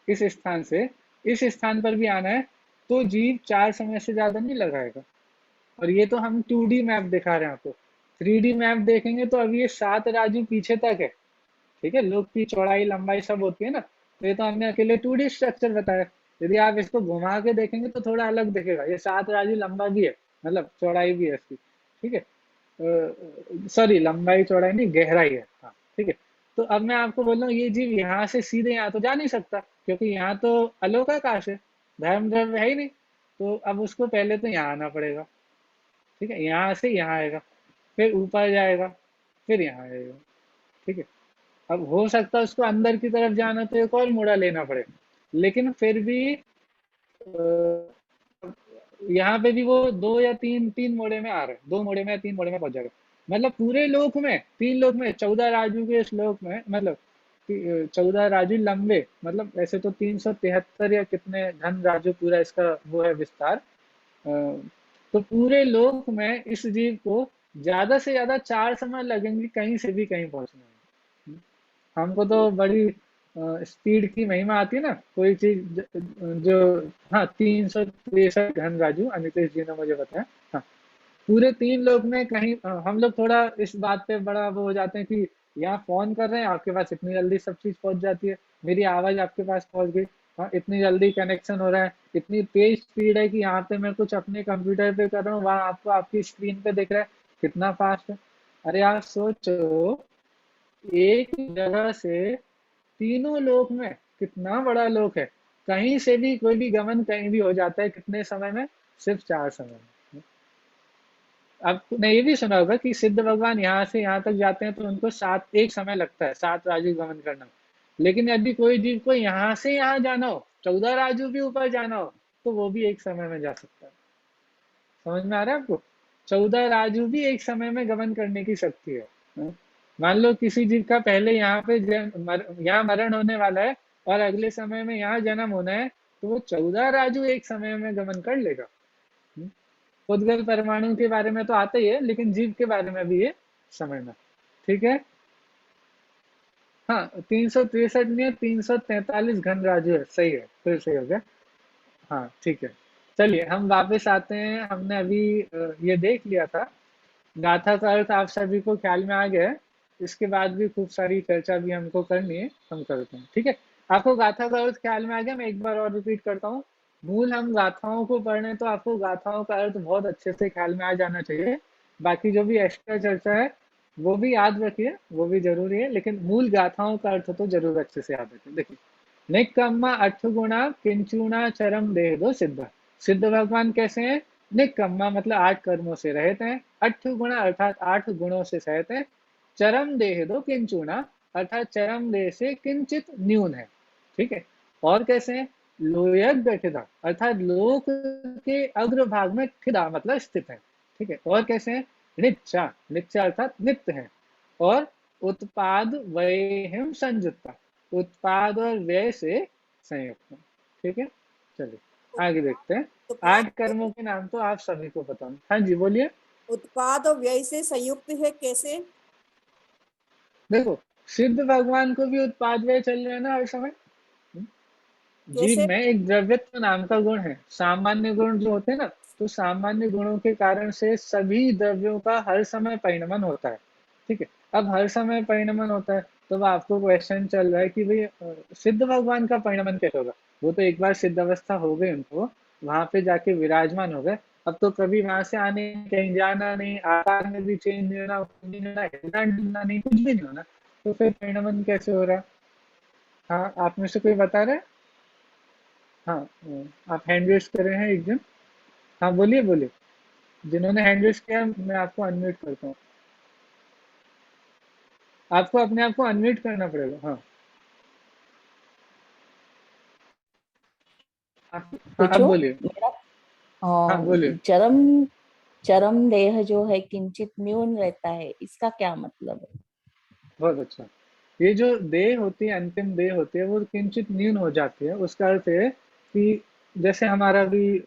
इस स्थान से इस स्थान पर भी आना है, तो जीव 4 समय से ज्यादा नहीं लगाएगा। और ये तो हम 2D मैप दिखा रहे हैं आपको। 3D मैप देखेंगे तो अभी ये 7 राजू पीछे तक है, ठीक है, लोक की चौड़ाई लंबाई सब होती है ना, तो ये तो हमने अकेले 2D स्ट्रक्चर बताया। यदि आप इसको घुमा के देखेंगे तो थोड़ा अलग दिखेगा, ये 7 राजू लंबा भी है, मतलब चौड़ाई भी है इसकी, ठीक है, सॉरी लंबाई चौड़ाई नहीं, गहराई है, हाँ ठीक है। तो अब मैं आपको बोल रहा हूँ ये जीव यहाँ से सीधे यहाँ तो जा नहीं सकता, क्योंकि यहाँ तो अलोकाकाश है, धर्म द्रव्य है ही नहीं, तो अब उसको पहले तो यहाँ आना पड़ेगा, ठीक है, यहाँ से यहाँ आएगा, फिर ऊपर जाएगा, फिर यहाँ आएगा, ठीक है। अब हो सकता है उसको अंदर की तरफ जाना तो एक और मुड़ा लेना पड़े, लेकिन फिर भी यहाँ पे भी वो 2 या 3 मोड़े में आ रहे हैं, 2 मोड़े में या 3 मोड़े में पहुंच जाएगा, मतलब पूरे लोक में 3 लोक में 14 राजू के श्लोक में, मतलब 14 राजू लंबे, मतलब ऐसे तो 373 या कितने घन राजू पूरा इसका वो है विस्तार, तो पूरे लोक में इस जीव को ज्यादा से ज्यादा 4 समय लगेंगे कहीं से भी कहीं पहुंचने में। हमको तो बड़ी स्पीड की महिमा आती है ना, कोई चीज जो, हाँ 363 घन राजू अनितेश जी ने मुझे बताया, हाँ पूरे 3 लोग में कहीं हम लोग थोड़ा इस बात पे बड़ा वो हो जाते हैं कि यहाँ फोन कर रहे हैं आपके पास इतनी जल्दी सब चीज पहुंच जाती है, मेरी आवाज आपके पास पहुंच गई, हाँ इतनी जल्दी कनेक्शन हो रहा है, इतनी तेज स्पीड है कि यहाँ पे मैं कुछ अपने कंप्यूटर पे कर रहा हूँ, वहाँ आपको आपकी स्क्रीन पे दिख रहा है, कितना फास्ट है। अरे आप सोचो एक जगह से तीनों लोक में कितना बड़ा लोक है, कहीं से भी कोई भी गमन कहीं भी हो जाता है, कितने समय में, सिर्फ 4 समय में। आपने ये भी सुना होगा कि सिद्ध भगवान यहाँ से यहाँ तक जाते हैं तो उनको 7 एक समय लगता है 7 राजू गमन करना, लेकिन यदि कोई जीव को यहाँ से यहाँ जाना हो, 14 राजू भी ऊपर जाना हो, तो वो भी एक समय में जा सकता है। समझ में आ रहा है आपको? 14 राजू भी एक समय में गमन करने की शक्ति है। मान लो किसी जीव का पहले यहाँ पे यहाँ मरण होने वाला है और अगले समय में यहाँ जन्म होना है, तो वो 14 राजू एक समय में गमन कर लेगा। उद्गल परमाणु के बारे में तो आता ही है, लेकिन जीव के बारे में भी ये समझना, ठीक है। हाँ 363 नहीं है, 343 घन राजू है, सही है, फिर सही हो गया, हाँ ठीक है। चलिए हम वापस आते हैं, हमने अभी ये देख लिया था, गाथा का अर्थ आप सभी को ख्याल में आ गया है, इसके बाद भी खूब सारी चर्चा भी हमको करनी है, हम करते हैं, ठीक है। आपको गाथा का अर्थ ख्याल में आ गया, मैं एक बार और रिपीट करता हूँ, मूल हम गाथाओं को पढ़ रहे हैं तो आपको गाथाओं का अर्थ बहुत अच्छे से ख्याल में आ जाना चाहिए, बाकी जो भी एक्स्ट्रा चर्चा है वो भी याद रखिए, वो भी जरूरी है, लेकिन मूल गाथाओं का अर्थ तो जरूर अच्छे से याद रखिए। देखिए निकम्मा 8 गुणा किंचुना चरम देह दो सिद्ध, सिद्ध भगवान कैसे हैं, निकम्मा मतलब 8 कर्मों से रहित हैं, 8 गुणा अर्थात 8 गुणों से सहित हैं, चरम देह दो किंचुना अर्थात चरम देह से किंचित न्यून है, ठीक है, और कैसे हैं, लोयग ठिदा अर्थात लोक के अग्रभाग में ठिदा मतलब स्थित है, ठीक है, और कैसे हैं, निच्चा निच्चा अर्थात नित्य है, और उत्पाद व्ययहिम संयुक्ता उत्पाद और व्यय से संयुक्त, ठीक है। चलिए आगे देखते हैं, 8 कर्मों के नाम तो आप सभी को पता है, हाँ जी बोलिए। उत्पाद और व्यय से संयुक्त है कैसे? देखो सिद्ध भगवान को भी उत्पाद व्यय चल रहा है ना हर समय, जीव कैसे? में एक द्रव्यत्व नाम का गुण है, सामान्य गुण जो होते हैं ना, तो सामान्य गुणों के कारण से सभी द्रव्यों का हर समय परिणमन होता है, ठीक है। अब हर समय परिणमन होता है तो आपको क्वेश्चन चल रहा है कि भाई सिद्ध भगवान का परिणमन कैसे होगा, वो तो एक बार सिद्ध अवस्था हो गई उनको, वहां पे जाके विराजमान हो गए, अब तो कभी वहां से आने कहीं जाना नहीं, आकार में भी चेंज नहीं होना, नहीं कुछ भी नहीं होना, तो फिर परिणमन कैसे हो रहा है? हाँ आप में से कोई बता रहे हैं? हाँ आप हैंड रेस कर रहे हैं एक जन, हाँ बोलिए बोलिए, जिन्होंने हैंड रेस किया मैं आपको अनम्यूट करता हूँ, आपको अपने आप को अनम्यूट करना पड़ेगा, हाँ आप पूछो बोलिए, मेरा। हाँ बोलिए। चरम चरम देह जो है किंचित न्यून रहता है, इसका क्या मतलब है? बहुत अच्छा, ये जो देह होती है, अंतिम देह होती है, वो किंचित न्यून हो जाती है, उसका अर्थ है कि जैसे हमारा भी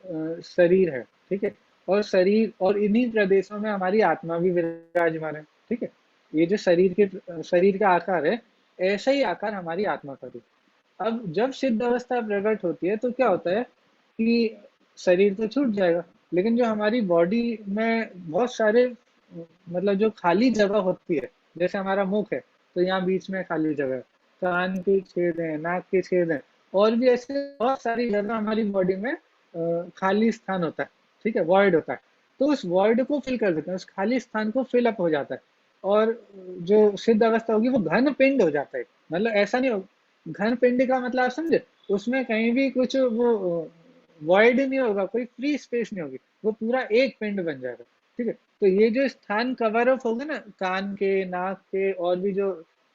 शरीर है, ठीक है, और शरीर और इन्हीं प्रदेशों में हमारी आत्मा भी विराजमान है, ठीक है, ये जो शरीर का आकार है, ऐसा ही आकार हमारी आत्मा का भी। अब जब सिद्ध अवस्था प्रकट होती है तो क्या होता है कि शरीर तो छूट जाएगा, लेकिन जो हमारी बॉडी में बहुत सारे मतलब जो खाली जगह होती है, जैसे हमारा मुख है तो यहाँ बीच में खाली जगह है, कान के छेद हैं, नाक के छेद हैं, और भी ऐसे बहुत सारी जगह हमारी बॉडी में खाली स्थान होता है, ठीक है, वॉइड होता है। तो उस वॉइड को फिल कर देते हैं, उस खाली स्थान को फिल अप हो जाता है, और जो सिद्ध अवस्था होगी वो घन पिंड हो जाता है। मतलब ऐसा नहीं हो, घन पिंड का मतलब आप समझे, उसमें कहीं भी कुछ वो वॉइड नहीं होगा, कोई फ्री स्पेस नहीं होगी, वो पूरा एक पिंड बन जाएगा, ठीक है। तो ये जो स्थान कवर अप होगा ना, कान के, नाक के, और भी जो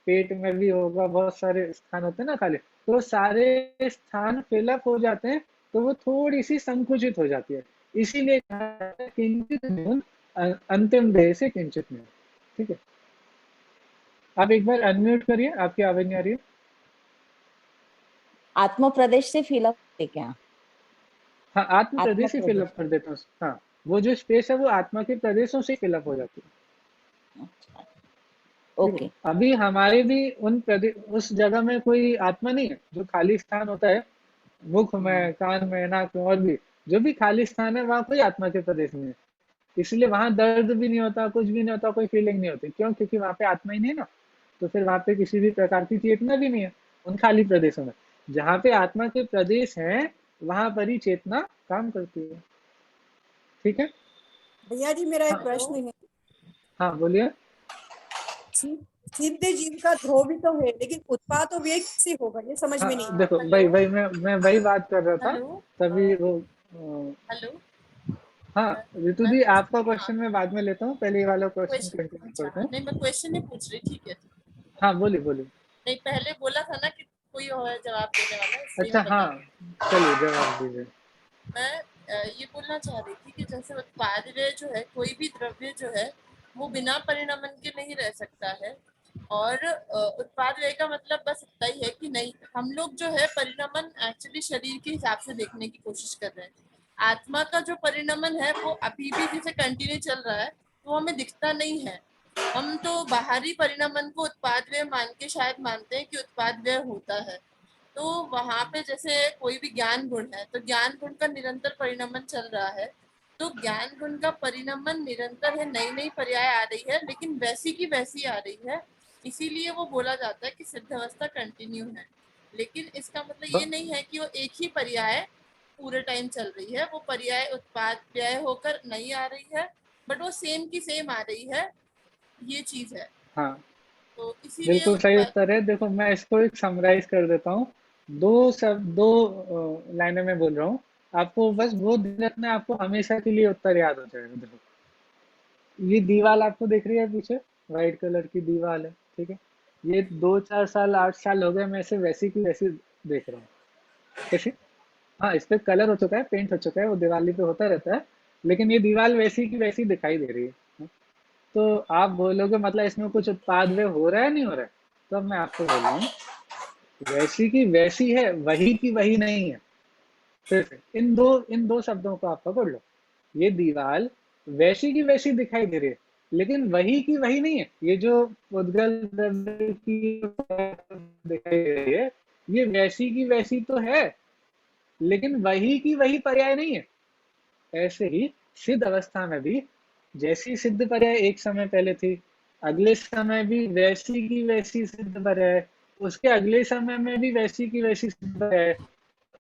पेट में भी होगा, बहुत सारे स्थान होते हैं ना खाली, तो वो सारे स्थान फिलअप हो जाते हैं, तो वो थोड़ी सी संकुचित हो जाती है। इसीलिए कहा जाता है किंचित न्यून अंतिम देह से किंचित न्यून, ठीक है। आप एक बार अनम्यूट करिए, आपकी आवाज नहीं आ रही है। आत्म प्रदेश से फिलअप है क्या? हाँ, आत्म आत्म प्रदेश ही प्रदेश। फिलअप कर देता हूँ। हाँ, वो जो स्पेस है वो आत्मा के प्रदेशों से फिलअप हो जाती है, अच्छा, ठीक है। ओके। अभी हमारे भी उन प्रदेश, उस जगह में कोई आत्मा नहीं है, जो खाली स्थान होता है मुख में, कान में, नाक में, और भी जो भी खाली स्थान है वहाँ कोई आत्मा के प्रदेश नहीं है। इसलिए वहां दर्द भी नहीं होता, कुछ भी नहीं होता, कोई फीलिंग नहीं होती। क्यों? क्योंकि वहां पे आत्मा ही नहीं है ना, तो फिर वहां पे किसी भी प्रकार की चेतना भी नहीं है उन खाली प्रदेशों में। जहाँ पे आत्मा के प्रदेश हैं वहां पर ही चेतना काम करती है, ठीक है। भैया जी मेरा एक हाँ, प्रश्न है। हाँ बोलिए। सिद्ध जीव का ध्रुव भी तो है, लेकिन उत्पाद तो व्यय से होगा, ये समझ में नहीं हाँ आता। देखो, हेलो वही वही मैं वही बात कर रहा था, हेलो तभी वो हेलो हाँ ऋतु मैं दी, कुछ आपका हाँ क्वेश्चन मैं बाद में लेता हूँ, पहले ये वाला क्वेश्चन क्वेश्चन, कंटिन्यू अच्छा करते हैं। नहीं मैं क्वेश्चन नहीं पूछ रही, ठीक है। हाँ बोलिए बोलिए। नहीं पहले बोला था ना कि कोई और जवाब देने वाला, इसलिए अच्छा मैं हाँ, बता रही चलिए जवाब दीजिए। हूँ। मैं ये बोलना चाह रही थी कि जैसे उत्पाद व्यय जो है, कोई भी द्रव्य जो है वो बिना परिणमन के नहीं रह सकता है। और उत्पाद व्यय का मतलब बस इतना ही है कि नहीं, हम लोग जो है परिणमन एक्चुअली शरीर के हिसाब से देखने की कोशिश कर रहे हैं। आत्मा का जो परिणमन है वो अभी भी जैसे कंटिन्यू चल रहा है, वो हमें दिखता नहीं है। हम तो बाहरी परिणमन को उत्पाद व्यय मान के शायद मानते हैं कि उत्पाद व्यय होता है। तो वहां पे जैसे कोई भी ज्ञान गुण है, तो ज्ञान गुण का निरंतर परिणमन चल रहा है। तो ज्ञान गुण का परिणमन निरंतर है, नई नई पर्याय आ रही है, लेकिन वैसी की वैसी आ रही है। इसीलिए वो बोला जाता है कि सिद्ध अवस्था कंटिन्यू है। लेकिन इसका मतलब ये ब- नहीं है कि वो एक ही पर्याय पूरे टाइम चल रही है। वो पर्याय उत्पाद व्यय होकर नहीं आ रही है, बट वो सेम की सेम आ रही है, ये चीज है। हाँ, तो इसीलिए बिल्कुल सही उत्पाद, उत्तर है। देखो मैं इसको एक समराइज कर देता हूँ, दो लाइनें में बोल रहा हूँ, आपको बस वो ध्यान रखना है, आपको हमेशा के लिए उत्तर याद हो जाएगा। देखो, ये दीवार आपको दिख रही है पीछे, वाइट कलर की दीवार है, ठीक है। ये 2 4 साल 8 साल हो गए मैं इसे वैसी की वैसी देख रहा हूँ, कैसे। हाँ, इस पे कलर हो चुका है, पेंट हो चुका है, वो दिवाली पे होता रहता है, लेकिन ये दीवार वैसी की वैसी दिखाई दे रही है। तो आप बोलोगे मतलब इसमें कुछ उत्पाद व्यय हो रहा है, नहीं हो रहा है? तो अब मैं आपको बोल रहा हूँ, वैसी की वैसी है, वही की वही नहीं है। फिर से इन दो शब्दों को आप पकड़ लो। ये दीवार वैसी की वैसी दिखाई दे रही है, लेकिन वही की वही नहीं है। ये जो उद्गल द्रव्य की दिखाई दे रही है, ये वैसी की वैसी तो है, लेकिन वही की वही पर्याय नहीं है। ऐसे ही सिद्ध अवस्था में भी जैसी सिद्ध पर्याय एक समय पहले थी, अगले समय भी वैसी की वैसी सिद्ध पर्याय, उसके अगले समय में भी वैसी की वैसी सिद्ध पर्याय।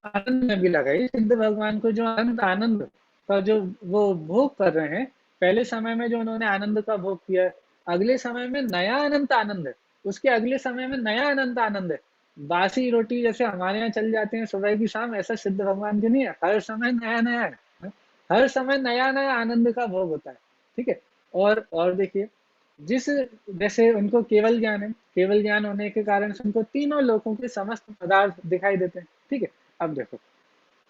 आनंद में भी लगाई सिद्ध भगवान को, जो अनंत आनंद का जो वो भोग कर रहे हैं, पहले समय में जो उन्होंने आनंद का भोग किया है, अगले समय में नया अनंत आनंद है, उसके अगले समय में नया अनंत आनंद है। बासी रोटी जैसे हमारे यहाँ चल जाते हैं सुबह की शाम, ऐसा सिद्ध भगवान की नहीं है, हर समय नया नया है, हर समय नया नया आनंद का भोग होता है, ठीक है। और देखिए, जिस जैसे उनको केवल ज्ञान है, केवल ज्ञान होने के कारण से उनको तीनों लोकों के समस्त पदार्थ दिखाई देते हैं, ठीक है। अब देखो,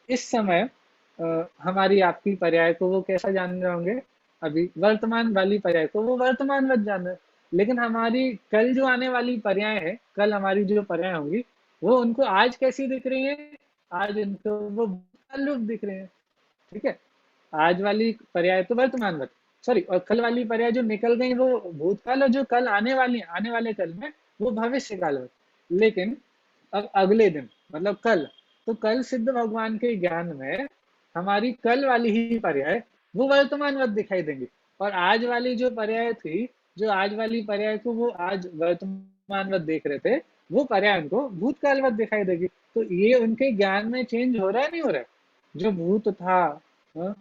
इस समय हमारी आपकी पर्याय को वो कैसा जान रहे होंगे, अभी वर्तमान वाली पर्याय को वो वर्तमानवत जान रहे हैं, लेकिन हमारी कल जो आने वाली पर्याय है, कल हमारी जो पर्याय होंगी, वो उनको आज कैसी दिख रही है, आज उनको वो भूतकाल रूप दिख रहे हैं, ठीक है। आज वाली पर्याय तो वर्तमानवत, सॉरी, और कल वाली पर्याय जो निकल गई वो भूतकाल, और जो कल आने वाले कल में वो भविष्य कालवत। लेकिन अब अगले दिन मतलब कल, तो कल सिद्ध भगवान के ज्ञान में हमारी कल वाली ही पर्याय वो वर्तमानवत दिखाई देंगी। और आज वाली जो पर्याय थी, जो आज वाली पर्याय को वो आज वर्तमानवत देख रहे थे, वो पर्याय उनको भूतकालवत दिखाई देगी। तो ये उनके ज्ञान में चेंज हो रहा है नहीं हो रहा है? जो भूत था, हाँ,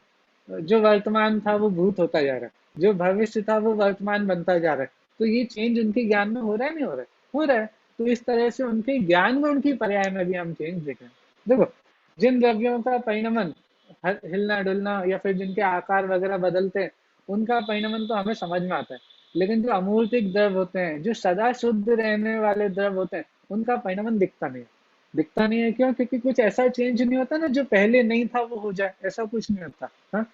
जो वर्तमान था वो भूत होता जा रहा है, जो भविष्य था वो वर्तमान बनता जा रहा है। तो ये चेंज उनके ज्ञान में हो रहा है नहीं हो रहा है? हो रहा है। तो इस तरह से उनके ज्ञान में उनकी पर्याय में भी हम चेंज देख रहे हैं। देखो, जिन द्रव्यों का परिणमन, हिलना डुलना या फिर जिनके आकार वगैरह बदलते हैं, उनका परिणमन तो हमें समझ में आता है। लेकिन जो अमूर्तिक द्रव होते हैं, जो सदा शुद्ध रहने वाले द्रव होते हैं, उनका परिणमन दिखता नहीं है। दिखता नहीं है क्यों? क्योंकि कुछ ऐसा चेंज नहीं होता ना जो पहले नहीं था वो हो जाए, ऐसा कुछ नहीं होता। हाँ,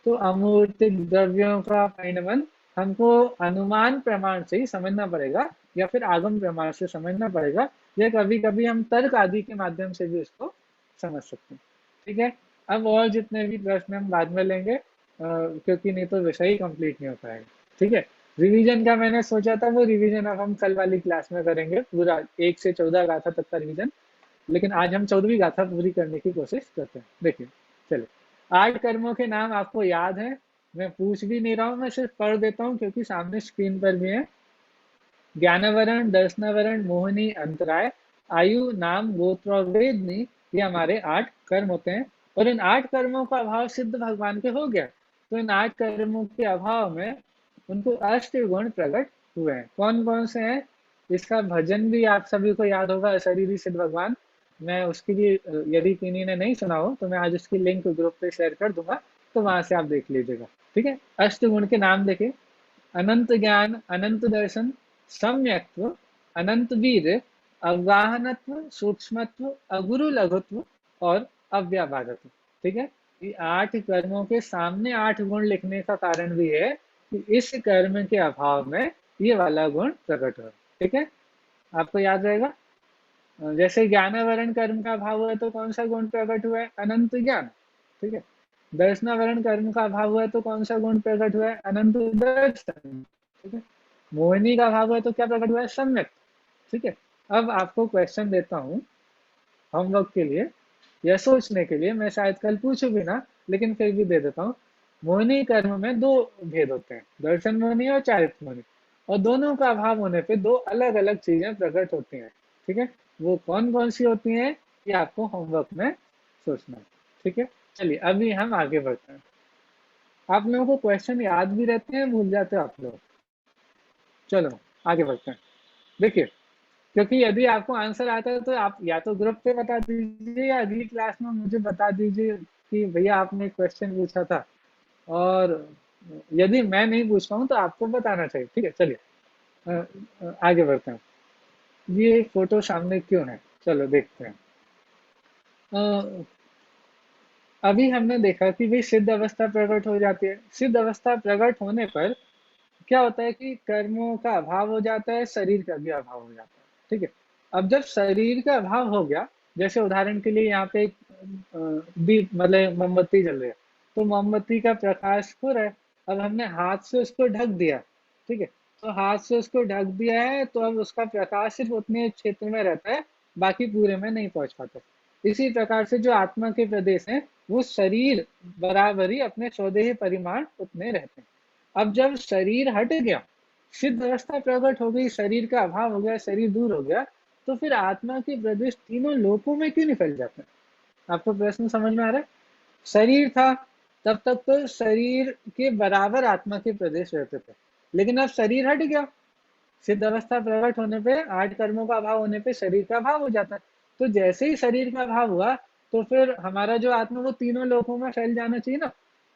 तो अमूर्तिक द्रव्यों का परिणमन हमको अनुमान प्रमाण से ही समझना पड़ेगा, या फिर आगम प्रमाण से समझना पड़ेगा, या कभी कभी हम तर्क आदि के माध्यम से भी इसको समझ सकते हैं। ठीक है, अब और जितने भी प्रश्न हम बाद में लेंगे, क्योंकि नहीं तो विषय ही कंप्लीट नहीं हो पाएगा। ठीक है, रिवीजन का मैंने सोचा था वो रिवीजन अब हम कल वाली क्लास में करेंगे, पूरा 1 से 14 गाथा तक का रिवीजन। लेकिन आज हम 14वीं गाथा पूरी करने की कोशिश करते हैं। देखिए, चलिए, 8 कर्मों के नाम आपको याद है, मैं पूछ भी नहीं रहा हूँ, मैं सिर्फ पढ़ देता हूँ क्योंकि सामने स्क्रीन पर भी है। ज्ञानवरण, दर्शनवरण, मोहिनी, अंतराय, आयु, नाम, गोत्र और वेदनी, ये हमारे 8 कर्म होते हैं। और इन 8 कर्मों का अभाव सिद्ध भगवान के हो गया, तो इन 8 कर्मों के अभाव में उनको अष्ट गुण प्रकट हुए हैं। कौन कौन से हैं? इसका भजन भी आप सभी को याद होगा, अशरीरी सिद्ध भगवान। मैं उसके लिए यदि किन्हीं ने नहीं सुना हो तो मैं आज उसकी लिंक ग्रुप पे शेयर कर दूंगा, तो वहां से आप देख लीजिएगा। ठीक है, अष्ट गुण के नाम देखिए: अनंत ज्ञान, अनंत दर्शन, सम्यक्त्व, अनंत वीर, अवगाहनत्व, सूक्ष्मत्व, अगुरु लघुत्व और अव्याभागत्व। ठीक है, ये 8 कर्मों के सामने 8 गुण लिखने का कारण भी है कि इस कर्म के अभाव में ये वाला गुण प्रकट हो। ठीक है, आपको याद रहेगा। जैसे ज्ञानावरण कर्म का अभाव हुआ तो कौन सा गुण प्रकट हुआ है? अनंत ज्ञान। ठीक है, दर्शनावरण कर्म का अभाव हुआ तो कौन सा गुण प्रकट हुआ है? अनंत दर्शन। ठीक है, मोहिनी का अभाव हुआ तो क्या प्रकट हुआ है? सम्यक। ठीक है, अब आपको क्वेश्चन देता हूँ होमवर्क के लिए या सोचने के लिए, मैं शायद कल पूछूं भी ना, लेकिन फिर भी दे देता हूँ। मोहिनी कर्म में 2 भेद होते हैं, दर्शन मोहिनी और चारित्र मोहिनी, और दोनों का अभाव होने पे 2 अलग अलग चीजें प्रकट होती हैं। ठीक है, वो कौन कौन सी होती हैं ये आपको होमवर्क में सोचना है। ठीक है, चलिए अभी हम आगे बढ़ते हैं। आप लोगों को क्वेश्चन याद भी रहते हैं, भूल जाते हो आप लोग? चलो आगे बढ़ते हैं। देखिए, क्योंकि यदि आपको आंसर आता है तो आप या तो ग्रुप पे बता दीजिए या अगली क्लास में मुझे बता दीजिए कि भैया आपने क्वेश्चन पूछा था, और यदि मैं नहीं पूछ पाऊँ तो आपको बताना चाहिए। ठीक है, चलिए आगे बढ़ते हैं। ये फोटो सामने क्यों है, चलो देखते हैं। अभी हमने देखा कि भाई सिद्ध अवस्था प्रकट हो जाती है। सिद्ध अवस्था प्रकट होने पर क्या होता है कि कर्मों का अभाव हो जाता है, शरीर का भी अभाव हो जाता है। ठीक है, अब जब शरीर का अभाव हो गया, जैसे उदाहरण के लिए यहाँ पे एक दीप मतलब मोमबत्ती जल रही है, तो मोमबत्ती का प्रकाश हो रहा है, अब हमने हाथ से उसको ढक दिया। ठीक है, तो हाथ से उसको ढक दिया है तो अब उसका प्रकाश सिर्फ उतने क्षेत्र में रहता है, बाकी पूरे में नहीं पहुंच पाता। इसी प्रकार से जो आत्मा के प्रदेश हैं वो शरीर बराबर ही अपने स्वदेही परिमाण उतने रहते हैं। अब जब शरीर हट गया, सिद्ध अवस्था प्रकट हो गई, शरीर का अभाव हो गया, शरीर दूर हो गया, तो फिर आत्मा के प्रदेश तीनों लोकों में क्यों नहीं फैल जाते? आपको प्रश्न समझ में आ रहा है? शरीर था तब तक तो शरीर के बराबर आत्मा के प्रदेश रहते थे, लेकिन अब शरीर हट गया, सिद्ध अवस्था प्रकट होने पे 8 कर्मों का अभाव होने पे शरीर का अभाव हो जाता है। तो जैसे ही शरीर का अभाव हुआ तो फिर हमारा जो आत्मा वो तीनों लोकों में फैल जाना चाहिए ना।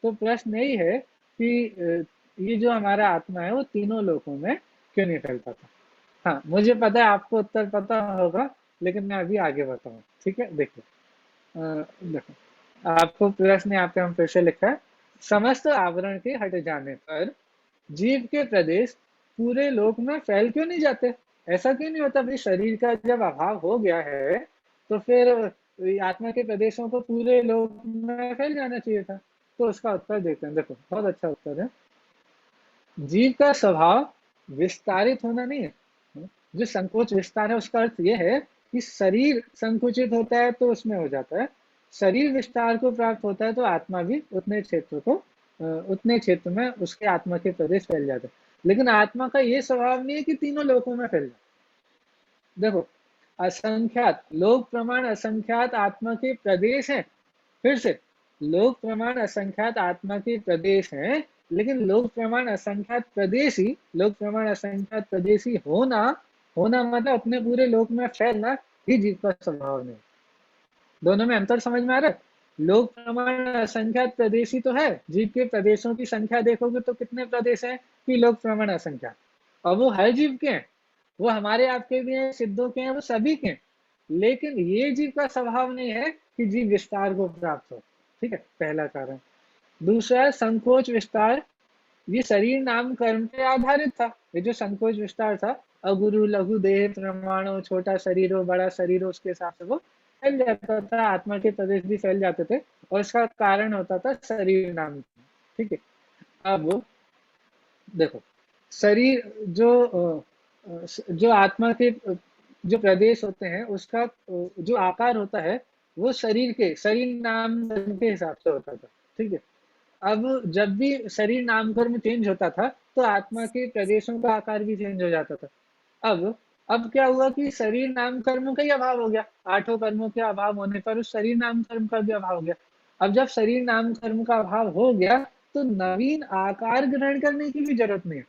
तो प्रश्न यही है कि ये जो हमारा आत्मा है वो तीनों लोकों में क्यों नहीं फैल पाता? हाँ, मुझे पता है आपको उत्तर पता होगा, लेकिन मैं अभी आगे बताऊँ। ठीक है, देखो देखो आपको प्रश्न यहाँ पे हम फिर से लिखा है। समस्त आवरण के हट जाने पर जीव के प्रदेश पूरे लोक में फैल क्यों नहीं जाते? ऐसा क्यों नहीं होता? भाई शरीर का जब अभाव हो गया है तो फिर आत्मा के प्रदेशों को पूरे लोक में फैल जाना चाहिए था। तो उसका उत्तर देखते हैं। देखो, बहुत अच्छा उत्तर है। जीव का स्वभाव विस्तारित होना नहीं है। जो संकोच विस्तार है उसका अर्थ यह है कि शरीर संकुचित होता है तो उसमें हो जाता है, शरीर विस्तार को प्राप्त होता है तो आत्मा भी उतने क्षेत्र को उतने क्षेत्र में उसके आत्मा के प्रदेश फैल जाते हैं। लेकिन आत्मा का ये स्वभाव नहीं है कि तीनों लोकों में फैल जाए। देखो, असंख्यात लोक प्रमाण असंख्यात आत्मा के प्रदेश हैं। फिर से, लोक प्रमाण असंख्यात आत्मा के प्रदेश हैं, लेकिन लोक प्रमाण असंख्यात प्रदेशी, लोक प्रमाण असंख्यात प्रदेशी होना, होना मतलब अपने पूरे लोक में फैलना, ही जीव का स्वभाव नहीं। दोनों में अंतर समझ में आ रहा है? लोक प्रमाण असंख्यात प्रदेशी तो है, जीव के प्रदेशों की संख्या देखोगे तो कितने प्रदेश हैं कि लोक प्रमाण असंख्यात, और वो हर जीव के हैं, वो हमारे आपके भी हैं, सिद्धों के हैं, वो सभी के हैं। लेकिन ये जीव का स्वभाव नहीं है कि जीव विस्तार को प्राप्त हो। ठीक है, पहला कारण। दूसरा, संकोच विस्तार, ये शरीर नाम कर्म पे आधारित था। ये जो संकोच विस्तार था, अगुरु लघु देह प्रमाणो, छोटा शरीर हो बड़ा शरीर हो, उसके हिसाब से वो फैल जाता था, आत्मा के प्रदेश भी फैल जाते थे, और इसका कारण होता था शरीर नाम। ठीक है, अब देखो, शरीर जो आत्मा के जो प्रदेश होते हैं, उसका जो आकार होता है वो शरीर नाम के हिसाब से होता था। ठीक है, अब जब भी शरीर नामकर्म चेंज होता था तो आत्मा के प्रदेशों का आकार भी चेंज हो जाता था। अब क्या हुआ कि शरीर नाम कर्मों का ही अभाव हो गया, आठों कर्मों के अभाव होने पर उस शरीर नाम कर्म का भी अभाव हो गया। अब जब शरीर नाम कर्म का अभाव हो गया तो नवीन आकार ग्रहण करने की भी जरूरत नहीं है।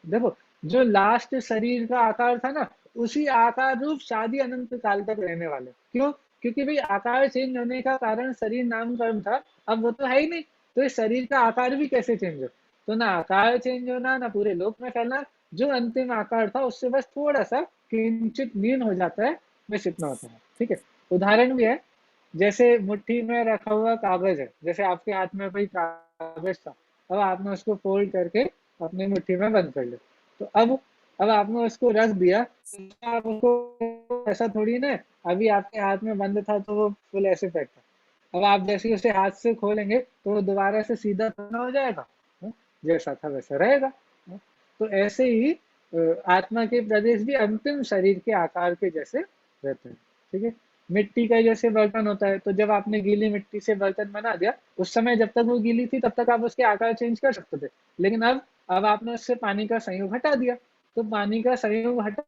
देखो, जो लास्ट शरीर का आकार था ना, उसी आकार रूप शादी अनंत काल तक रहने वाले। क्यों? क्योंकि भाई आकार चेंज होने का कारण शरीर नाम कर्म था, अब वो तो है ही नहीं, तो इस शरीर का आकार भी कैसे चेंज हो? तो ना आकार चेंज होना, ना पूरे लोक में फैलना, जो अंतिम आकार था उससे बस थोड़ा सा किंचित न्यून हो जाता है, बस इतना होता है। ठीक है, उदाहरण भी है, जैसे मुट्ठी में रखा हुआ कागज है, जैसे आपके हाथ में कोई कागज था, अब आपने उसको फोल्ड करके अपनी मुट्ठी में बंद कर लिया, तो अब आपने उसको रख दिया, तो आप उसको ऐसा थोड़ी ना, अभी आपके हाथ में बंद था तो वो फुल ऐसे पैक था, अब आप जैसे उसे हाथ से खोलेंगे तो वो दोबारा से सीधा ना हो जाएगा, जैसा था वैसा रहेगा। तो ऐसे ही आत्मा के प्रदेश भी अंतिम शरीर के आकार के जैसे रहते हैं। ठीक है, मिट्टी का जैसे बर्तन होता है, तो जब आपने गीली मिट्टी से बर्तन बना दिया, उस समय जब तक वो गीली थी तब तक आप उसके आकार चेंज कर सकते थे, लेकिन अब आपने उससे पानी का संयोग हटा दिया, तो पानी का संयोग हटा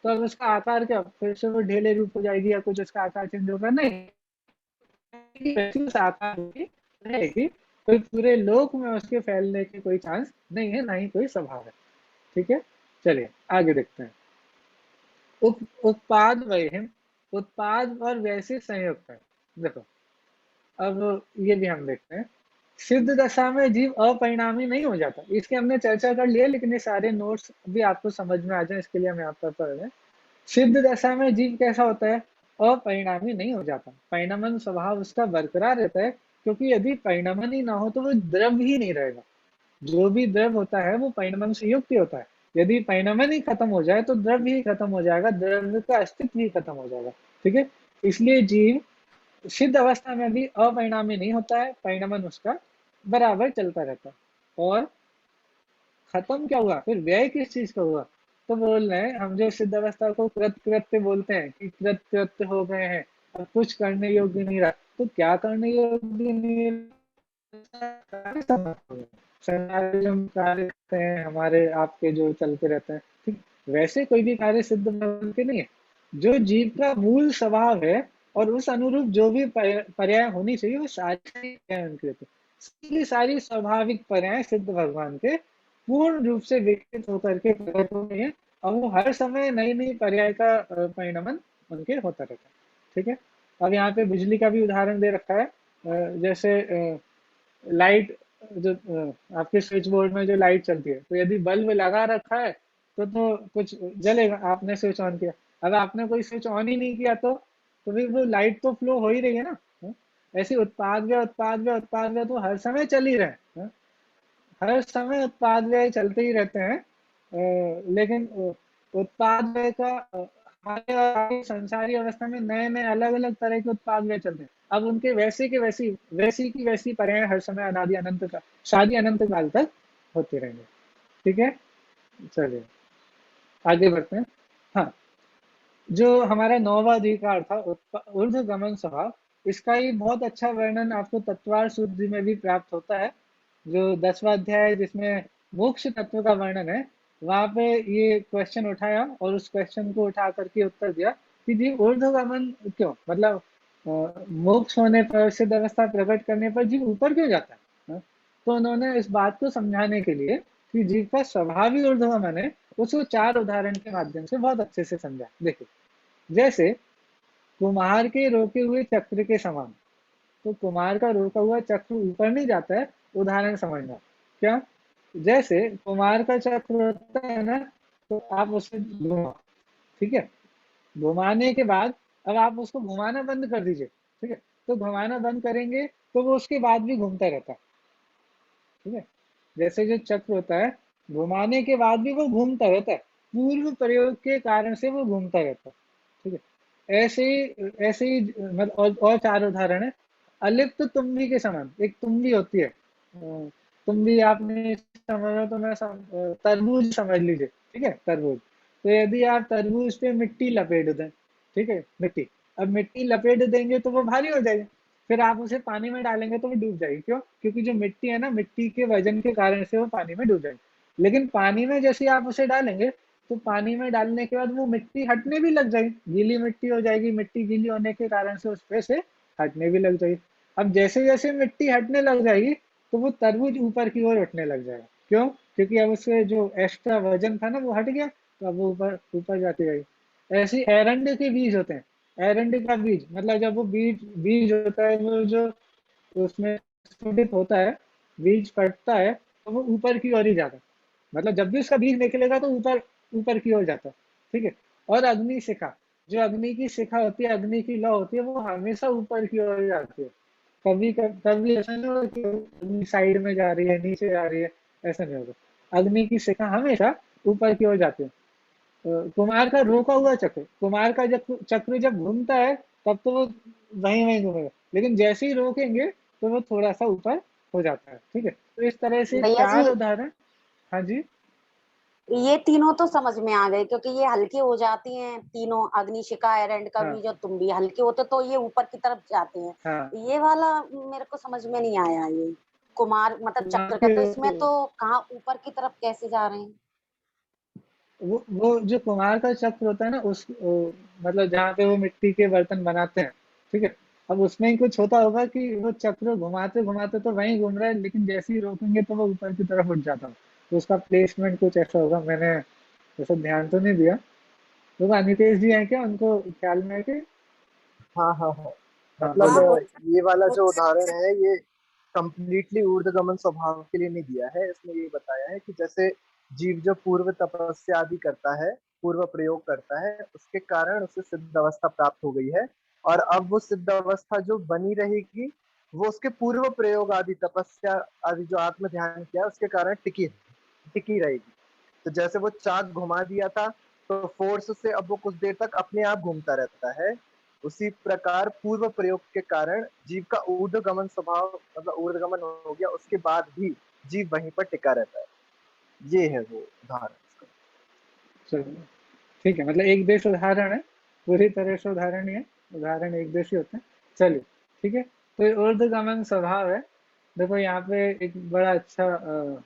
तो अब उसका आकार क्या, फिर से वो ढेले रूप हो जाएगी या कुछ उसका आकार चेंज होगा? नहीं, उस आकार की रहेगी, कोई पूरे लोक में उसके फैलने की कोई चांस नहीं है, ना ही कोई स्वभाव है। ठीक है, चलिए आगे देखते हैं। उत्पाद वयम, उत्पाद और वैसे संयुक्त है। देखो, अब ये भी हम देखते हैं, सिद्ध दशा में जीव अपरिणामी नहीं हो जाता, इसकी हमने चर्चा कर लिया, लेकिन ये सारे नोट्स भी आपको समझ में आ जाए इसके लिए हम यहाँ पर पढ़ रहे हैं। सिद्ध दशा में जीव कैसा होता है? अपरिणामी नहीं हो जाता, परिणमन स्वभाव उसका बरकरार रहता है, क्योंकि यदि परिणमन ही ना हो तो वो द्रव ही नहीं रहेगा। जो भी द्रव होता है वो परिणमन से युक्त ही होता है, यदि परिणमन ही खत्म हो जाए तो द्रव ही खत्म हो जाएगा, द्रव्य का अस्तित्व ही खत्म हो जाएगा। ठीक है, इसलिए जीव सिद्ध अवस्था में भी अपरिणामी नहीं होता है, परिणमन उसका बराबर चलता रहता है। और खत्म क्या हुआ, फिर व्यय किस चीज का हुआ? तो बोल रहे हैं हम जो सिद्ध अवस्था को कृत्य बोलते हैं कि कृत्य हो गए हैं, अब कुछ करने योग्य नहीं रहा, तो क्या करने योग्य नहीं रहा? संसार जो हम कार्य करते हैं हमारे आपके जो चलते रहते हैं, ठीक, वैसे कोई भी कार्य सिद्ध भगवान के नहीं है। जो जीव का मूल स्वभाव है और उस अनुरूप जो भी पर्याय होनी चाहिए वो सारी स्वाभाविक पर्याय सिद्ध भगवान के पूर्ण रूप से विकसित होकर के प्रकट हो गए हैं, और वो हर समय नई नई पर्याय का परिणमन उनके होता रहता है। ठीक है, अब यहाँ पे बिजली का भी उदाहरण दे रखा है, जैसे लाइट, जो आपके स्विच बोर्ड में जो लाइट चलती है, तो यदि बल्ब लगा रखा है तो कुछ जलेगा, आपने स्विच ऑन किया, अब आपने कोई स्विच ऑन ही नहीं किया तो फिर वो लाइट तो फ्लो हो ही रही है ना। ऐसे उत्पाद व्यय तो हर समय चल ही रहे हैं, हर समय उत्पाद व्यय चलते ही रहते हैं, लेकिन उत्पाद व्यय का हमारे संसारी अवस्था में नए नए अलग अलग तरह के उत्पाद व्यय चलते हैं, अब उनके वैसी की वैसी पर्याय हर समय अनादि अनंत का शादी अनंत काल तक होते रहेंगे। ठीक है, चलिए आगे बढ़ते हैं। हाँ, जो हमारा 9वां अधिकार था ऊर्ध्व गमन स्वभाव, इसका ही बहुत अच्छा वर्णन आपको तत्वार शुद्धि में भी प्राप्त होता है। जो 10वां अध्याय है जिसमें मोक्ष तत्व का वर्णन है, वहां पे ये क्वेश्चन उठाया और उस क्वेश्चन को उठा करके उत्तर दिया कि जीव ऊर्ध्वगमन क्यों, मतलब मोक्ष होने पर, सिद्ध अवस्था प्रकट करने पर जीव ऊपर क्यों जाता है? हाँ? तो उन्होंने इस बात को समझाने के लिए कि जीव का स्वभाव ही ऊर्ध्वगमन है, उसको 4 उदाहरण के माध्यम से बहुत अच्छे से समझा। देखो, जैसे कुम्हार के रोके हुए चक्र के समान। तो कुम्हार का रोका हुआ चक्र ऊपर नहीं जाता है, उदाहरण समझना। क्या? जैसे कुम्हार का चक्र होता है ना, तो आप उसे घुमाओ, ठीक है? घुमाने के बाद अब आप उसको घुमाना बंद कर दीजिए, ठीक है? तो घुमाना बंद करेंगे तो वो उसके बाद भी घूमता रहता है, ठीक है? जैसे जो चक्र होता है, घुमाने के बाद भी वो घूमता रहता है, पूर्व प्रयोग के कारण से वो घूमता रहता है, ठीक है? ऐसे ही मतलब और 4 उदाहरण है। अलिप्त तुम्बी के समान, एक तुम्बी होती है, तुम्बी आपने समझा तो मैं तरबूज समझ लीजिए, ठीक है? तरबूज। तो यदि आप तरबूज पे मिट्टी लपेट दें, ठीक है? मिट्टी, अब मिट्टी लपेट देंगे तो वो भारी हो जाएगी, फिर आप उसे पानी में डालेंगे तो वो डूब जाएगी। क्यों? क्योंकि जो मिट्टी है ना, मिट्टी के वजन के कारण से वो पानी में डूब जाएगी। लेकिन पानी में जैसे आप उसे डालेंगे, तो पानी में डालने के बाद वो मिट्टी हटने भी लग जाएगी, गीली मिट्टी हो जाएगी, मिट्टी गीली होने के कारण से उस पे से हटने भी लग जाएगी। अब जैसे जैसे मिट्टी हटने लग जाएगी, तो वो तरबूज ऊपर की ओर उठने लग जाएगा। क्यों? क्योंकि अब उससे जो एक्स्ट्रा वजन था ना वो हट गया, तो अब वो ऊपर ऊपर जाती रहेगी। ऐसे ही एरंड के बीज होते हैं। एरंड का बीज मतलब जब वो बीज बीज होता है, वो जो उसमें स्फुटित होता है, बीज फटता है, तो वो ऊपर की ओर ही जाता है। मतलब जब भी उसका बीज निकलेगा तो ऊपर ऊपर की ओर जाता है, ठीक है? और अग्नि शिखा, जो अग्नि की शिखा होती है, अग्नि की लौ होती है, वो हमेशा ऊपर की ओर जाती है। कभी ऐसा नहीं होगा कि अग्नि साइड में जा रही है, नीचे जा रही है, ऐसा नहीं होगा। अग्नि की शिखा हमेशा ऊपर की ओर जाती है। कुमार का रोका हुआ चक्र, कुमार का जब चक्र जब घूमता है, तब तो वो वहीं वहीं घूमेगा, लेकिन जैसे ही रोकेंगे तो वो थोड़ा सा ऊपर हो जाता है, ठीक है? तो इस तरह से भैया जी 4 उदाहरण। हाँ जी। ये तीनों तो समझ में आ गए, क्योंकि ये हल्की हो जाती हैं तीनों, अग्निशिखा, एरंड का हाँ बीज और तुम्बी हल्के होते तो ये ऊपर की तरफ जाते हैं। हाँ। ये वाला मेरे को समझ में नहीं आया। ये कुमार मतलब कुमार चक्र का, के तो इसमें तो कहाँ ऊपर की तरफ कैसे जा रहे हैं? वो जो कुम्हार का चक्र होता है ना, मतलब जहाँ पे वो मिट्टी के बर्तन बनाते हैं, ठीक है? अब उसमें ही कुछ होता होगा कि वो चक्र घुमाते घुमाते तो वहीं घूम रहा है, लेकिन जैसे ही रोकेंगे तो वो ऊपर की तरफ उठ जाता है। तो उसका प्लेसमेंट कुछ ऐसा होगा, मैंने वैसे ध्यान तो नहीं दिया। तो अनितेश जी हैं क्या, उनको ख्याल में है कि? हाँ हाँ हाँ। हाँ मतलब हाँ बोलो। ये वाला जो होता उदाहरण है। है ये कंप्लीटली ऊर्ध्वगमन स्वभाव के लिए नहीं दिया है। इसमें ये बताया है कि जैसे जीव जो पूर्व तपस्या आदि करता है, पूर्व प्रयोग करता है, उसके कारण उसे सिद्ध अवस्था प्राप्त हो गई है। और अब वो सिद्ध अवस्था जो बनी रहेगी, वो उसके पूर्व प्रयोग आदि, तपस्या आदि जो आत्म ध्यान किया उसके कारण टिकी टिकी रहेगी। तो जैसे वो चाक घुमा दिया था, तो फोर्स से अब वो कुछ देर तक अपने आप घूमता रहता है। उसी प्रकार पूर्व प्रयोग के कारण जीव का ऊर्ध्वगमन स्वभाव, मतलब ऊर्ध्वगमन हो गया, उसके बाद भी जीव वहीं पर टिका रहता है। ये है वो उदाहरण इसका। चलो, ठीक है, मतलब एक देश उदाहरण है, पूरी तरह से उदाहरण नहीं है, उदाहरण एक देश ही होते हैं। चलिए, ठीक है। तो ये ऊर्ध्वगमन स्वभाव है। देखो यहाँ पे एक बड़ा अच्छा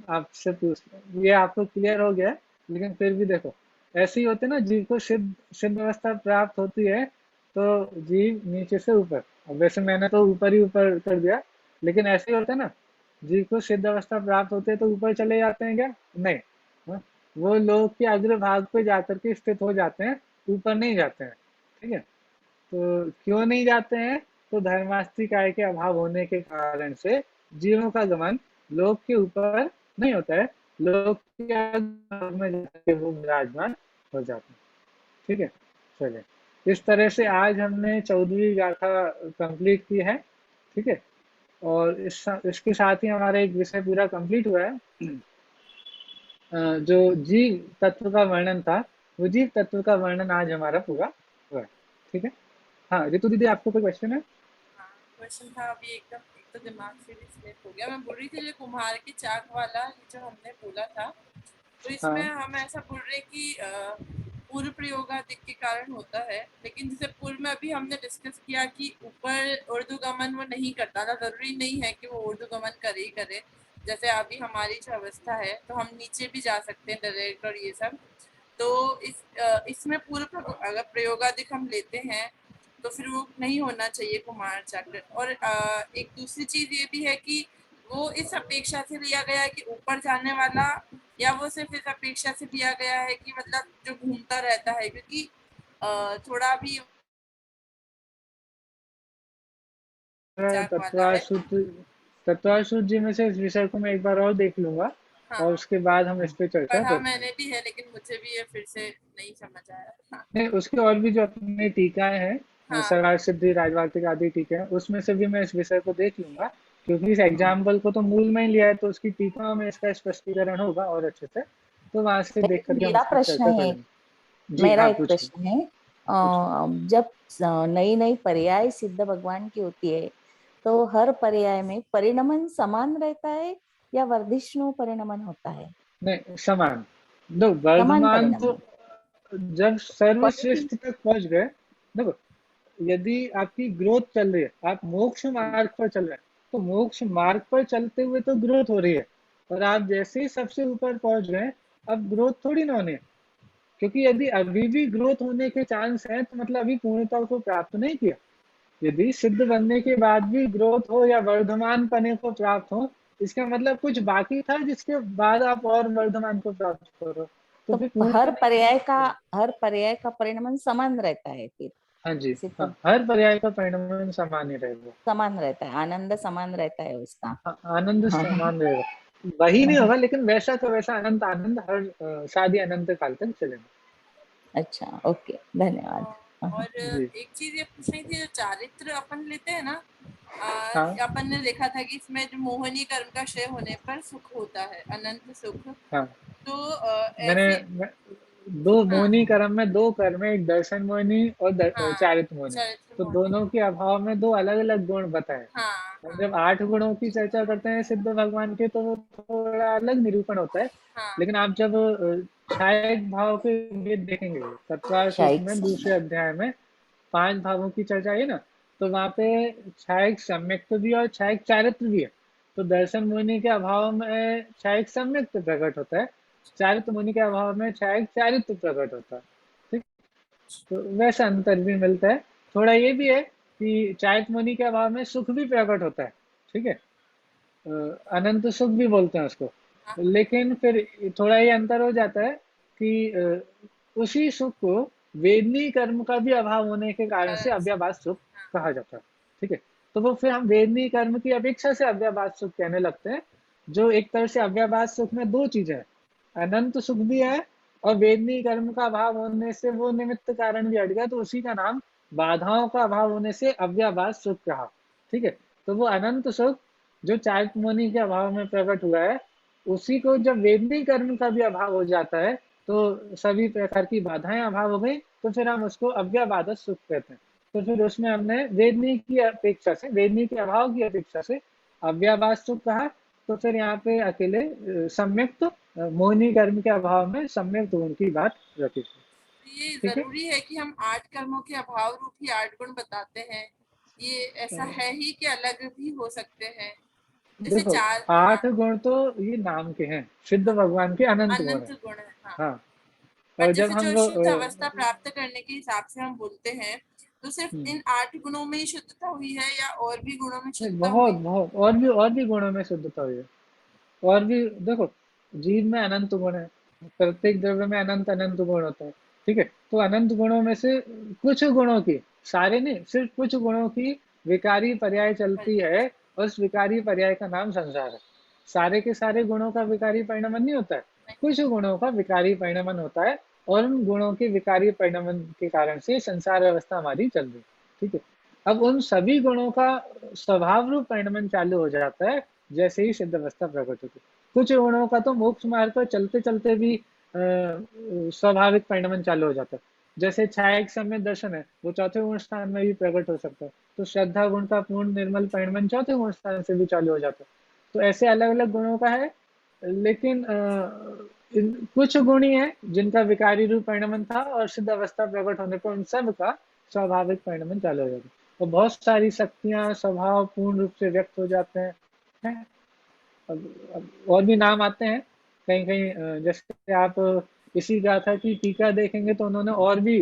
आपसे पूछ, ये आपको क्लियर हो गया है, लेकिन फिर भी देखो, ऐसे ही होते ना, जीव को सिद्ध सिद्ध अवस्था प्राप्त होती है तो जीव नीचे से ऊपर, अब वैसे मैंने तो ऊपर ही ऊपर कर दिया, लेकिन ऐसे ही होता है ना, जीव को सिद्ध अवस्था प्राप्त होती है तो ऊपर चले जाते हैं क्या? नहीं। हाँ? वो लोग के अग्रभाग पे जाकर के स्थित हो जाते हैं, ऊपर नहीं जाते हैं, ठीक है? तो क्यों नहीं जाते हैं? तो धर्मास्तिक आय के अभाव होने के कारण से जीवों का गमन लोक के ऊपर नहीं होता है, लोक के अग्रभाग में जाके वो विराजमान हो जाते हैं, ठीक है? चलिए, इस तरह से आज हमने 14वीं गाथा कंप्लीट की है, ठीक है? और इसके साथ ही हमारा एक विषय पूरा कंप्लीट हुआ है। जो जीव तत्व का वर्णन था, वो जीव तत्व का वर्णन आज हमारा पूरा हुआ है, ठीक है? हाँ रितु दीदी, आपको कोई क्वेश्चन है? हाँ, क्वेश्चन था अभी एकदम, एक तो दिमाग से भी स्लिप हो गया। मैं बोल रही थी जो कुम्हार की चाक वाला जो हमने बोला था, तो इसमें हाँ हम ऐसा बोल रहे कि पूर्व प्रयोगादिक के कारण होता है, लेकिन जैसे पूर्व में अभी हमने डिस्कस किया कि ऊपर ऊर्ध्वगमन वो नहीं करता था, जरूरी नहीं है कि वो ऊर्ध्वगमन करे ही करे। जैसे अभी हमारी जो अवस्था है तो हम नीचे भी जा सकते हैं डायरेक्ट और ये सब। तो इसमें अगर प्रयोगाधिक हम लेते हैं तो फिर वो नहीं होना चाहिए कुमार चक्र। और एक दूसरी चीज ये भी है कि वो इस अपेक्षा से लिया गया है कि ऊपर जाने वाला, या वो सिर्फ इस अपेक्षा से लिया गया है कि मतलब जो घूमता रहता है, क्योंकि थोड़ा भी मजाक वाला है। तत्वाशुद्ध जी में से इस विषय को मैं एक बार और देख लूंगा हाँ, और उसके बाद हम इस पे चर्चा पढ़ा करते हैं। मैंने भी है लेकिन मुझे भी ये फिर से नहीं समझ आया। हाँ, नहीं, उसके और भी जो अपनी टीकाएं हैं, हाँ, सरकार सिद्धि राजवार्तिक आदि टीके हैं, उसमें से भी मैं इस विषय को देख लूंगा, क्योंकि इस एग्जाम्पल को तो मूल में ही लिया है, तो उसकी टीका में इसका स्पष्टीकरण होगा और अच्छे से, तो वहां से देख लेकिन करके हम मेरा इस पर प्रश्न चर्चा है, करेंगे। जी मेरा हाँ, एक पूछिए प्रश्न है, पूछिए। जब नई नई पर्याय सिद्ध भगवान की होती है तो हर पर्याय में परिणमन समान रहता है या वर्धिष्णु परिणमन होता है? नहीं, समान। दो समान वर्धमान तो परिणमन। जब क्वालिटी। सर्वश्रेष्ठ तक पहुंच गए, देखो, यदि आपकी ग्रोथ चल रही है, आप मोक्ष मार्ग पर चल रहे हैं, तो मोक्ष मार्ग पर चलते हुए तो ग्रोथ हो रही है, और आप जैसे ही सबसे ऊपर पहुंच गए, अब ग्रोथ थोड़ी ना होनी है, क्योंकि यदि अभी भी ग्रोथ होने के चांस है तो मतलब अभी पूर्णता को प्राप्त नहीं किया। यदि सिद्ध बनने के बाद भी ग्रोथ हो या वर्धमान पने को प्राप्त हो, इसका मतलब कुछ बाकी था जिसके बाद आप और वर्धमान को प्राप्त करो, तो तो फिर पूर्णता नहीं हुई। हर पर्याय का परिणमन समान रहता है फिर। हाँ जी, हाँ, सिद्ध हर पर्याय का परिणाम समान ही रहेगा। समान रहता है, आनंद समान रहता है उसका। आनंद हाँ, समान रहेगा, वही नहीं हाँ। होगा, लेकिन वैसा का वैसा अनंत आनंद हर शादी अनंत काल तक चलेगा। अच्छा, ओके, धन्यवाद। हाँ, और जी एक चीज ये पूछनी थी, जो चारित्र अपन लेते हैं ना, हाँ अपन ने देखा था कि इसमें जो मोहनी कर्म का क्षय होने पर सुख होता है, अनंत सुख। हाँ। तो मैंने ऐसे, दो हाँ, मोहिनी कर्म में दो कर्म है, एक दर्शन मोहिनी और हाँ, चारित्र मोहिनी, चरित्र तो मोहनी, दोनों के अभाव में दो अलग अलग गुण बताए। हाँ, और हाँ, जब 8 गुणों की चर्चा करते हैं सिद्ध भगवान के, तो वो थोड़ा अलग निरूपण होता है। हाँ, लेकिन आप जब छायक भाव के वेद देखेंगे, तत्वासुद्ध शायद में दूसरे समय। अध्याय में 5 भावों की चर्चा है ना, तो वहाँ पे छायक सम्यक्त भी और छायक चारित्र भी है। तो दर्शन मुनि के अभाव में छायक सम्यक्त प्रकट होता है, चारित्र मुनि के अभाव में छायक चारित्र प्रकट होता है। ठीक, तो वैसा अंतर भी मिलता है। थोड़ा ये भी है कि चारित्र मुनि के अभाव में सुख भी प्रकट होता है, ठीक है, अनंत सुख भी बोलते हैं उसको। हाँ, लेकिन फिर थोड़ा ये अंतर हो जाता है कि उसी सुख को वेदनी कर्म का भी अभाव होने के कारण से अव्यभास सुख हाँ, कहा जाता है, ठीक है। तो वो फिर हम वेदनी कर्म की अपेक्षा से अव्यभास सुख कहने लगते हैं, जो एक तरह से अव्यभास सुख में दो चीजें हैं, अनंत सुख भी है और वेदनी कर्म का अभाव होने से वो निमित्त कारण भी हट गया, तो उसी का नाम बाधाओं का अभाव होने से अव्यभास सुख कहा, ठीक है। तो वो अनंत सुख जो चारित्र मुनि के अभाव में प्रकट हुआ है, उसी को जब वेदनी कर्म का भी अभाव हो जाता है, तो सभी प्रकार की बाधाएं अभाव हो गई, तो फिर हम उसको अव्यबाधक सुख कहते हैं। तो फिर उसमें हमने वेदनी की अपेक्षा से, वेदनी के अभाव की अपेक्षा से अव्यबाध सुख कहा। तो फिर यहाँ पे अकेले सम्यक्त मोहिनी कर्म के अभाव में सम्यक्त गुण की बात रखी थी, ये ठीक है। जरूरी है कि हम 8 कर्मों के अभाव रूपी 8 गुण बताते हैं, ये ऐसा है ही कि अलग भी हो सकते हैं? जैसे देखो, चार, हाँ, 8 गुण तो ये नाम के हैं, सिद्ध हाँ, भगवान के अनंत गुण अनंत है। गुण है, हाँ। हाँ, पर और जब जैसे हम जो वो शुद्ध अवस्था प्राप्त करने के हिसाब से हम बोलते हैं, तो सिर्फ इन 8 गुणों में ही शुद्धता हुई है या और भी गुणों में नहीं, शुद्धता बहुत हुई? बहुत और भी गुणों में शुद्धता हुई है। और भी देखो, जीव में अनंत गुण है, प्रत्येक द्रव्य में अनंत अनंत गुण होता है, ठीक है। तो अनंत गुणों में से कुछ गुणों की, सारे नहीं, सिर्फ कुछ गुणों की विकारी पर्याय चलती है, और उस विकारी पर्याय का नाम संसार है। सारे के सारे गुणों का विकारी परिणमन नहीं होता है, कुछ गुणों का विकारी परिणमन होता है, और उन गुणों के विकारी परिणमन के कारण से संसार व्यवस्था हमारी चल रही है, ठीक है। अब उन सभी गुणों का स्वभाव रूप परिणमन चालू हो जाता है जैसे ही सिद्ध अवस्था प्रकट होती है। कुछ गुणों का तो मोक्ष मार्ग पर चलते चलते भी स्वाभाविक परिणमन चालू हो जाता है। जैसे छायक समय दर्शन है, वो चौथे गुण स्थान में भी प्रकट हो सकता है, तो श्रद्धा गुण का पूर्ण निर्मल परिणमन चौथे गुण स्थान से भी चालू हो जाता है। तो ऐसे अलग अलग गुणों का है, लेकिन कुछ गुण ही है जिनका विकारी रूप परिणमन था, और सिद्ध अवस्था प्रकट होने पर उन सब का स्वाभाविक परिणमन चालू हो जाता है, और बहुत सारी शक्तियां स्वभाव पूर्ण रूप से व्यक्त हो जाते हैं। अब और भी नाम आते हैं कहीं कहीं, जैसे आप इसी गाथा की टीका देखेंगे तो उन्होंने और भी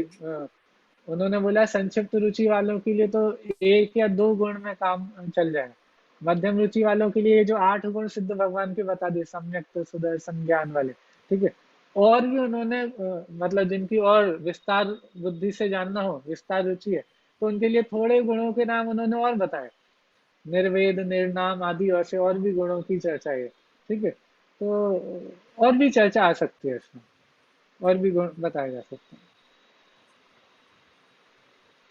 उन्होंने बोला संक्षिप्त रुचि वालों के लिए तो 1 या 2 गुण में काम चल जाए, मध्यम रुचि वालों के लिए जो 8 गुण सिद्ध भगवान के बता दिए, सम्यक तो सुदर्शन ज्ञान वाले, ठीक है। और भी उन्होंने मतलब जिनकी और विस्तार बुद्धि से जानना हो, विस्तार रुचि है, तो उनके लिए थोड़े गुणों के नाम उन्होंने और बताए, निर्वेद निर्नाम आदि, ऐसे और भी गुणों की चर्चा है, ठीक है। तो और भी चर्चा आ सकती है इसमें, और भी गुण बताए जा सकते हैं,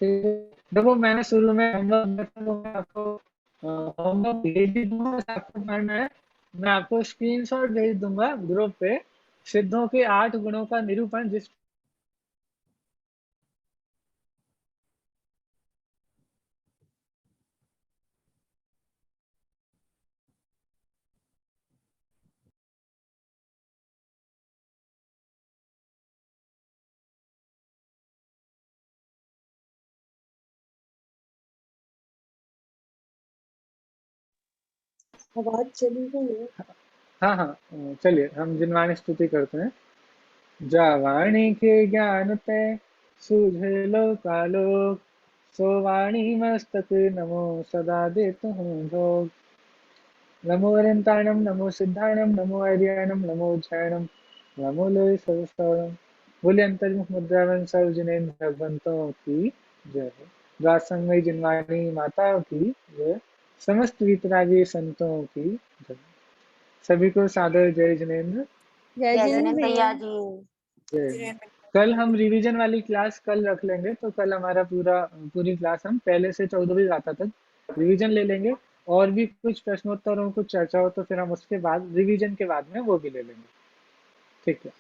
ठीक है। देखो मैंने शुरू में मैं आपको होमवर्क भेज भी दूंगा, बस आपको पढ़ना है। मैं आपको स्क्रीनशॉट भेज दूंगा ग्रुप पे, सिद्धों के 8 गुणों का निरूपण, जिस आवाज चली गई है। हाँ हाँ, चलिए हम जिनवाणी स्तुति करते हैं। जावाणी के ज्ञान ते सूझे लोकालोक, सो वाणी मस्तक नमो सदा देत हूँ भोग। नमो अरियंताणम नमो सिद्धाणम नमो आर्याणम नमो उज्जैनम नमो लोय सहस्त्रम। बोले अंतर्मुख मुद्रावन सर्व जिनेन्द्र भगवंतों की जय। राजसंगई जिनवाणी माता की जय। समस्त वितरागी संतों की जय। सभी को सादर जय जिनेन्द्र। जय जय जिनेन्द्र जिनेन्द्र भैया। भैया जी। जय हिंद। कल हम रिवीजन वाली क्लास कल रख लेंगे, तो कल हमारा पूरी क्लास हम पहले से 14वीं गाथा तक रिवीजन ले लेंगे, और भी कुछ प्रश्नोत्तर हो, कुछ चर्चा हो, तो फिर हम उसके बाद रिवीजन के बाद में वो भी ले लेंगे, ठीक है।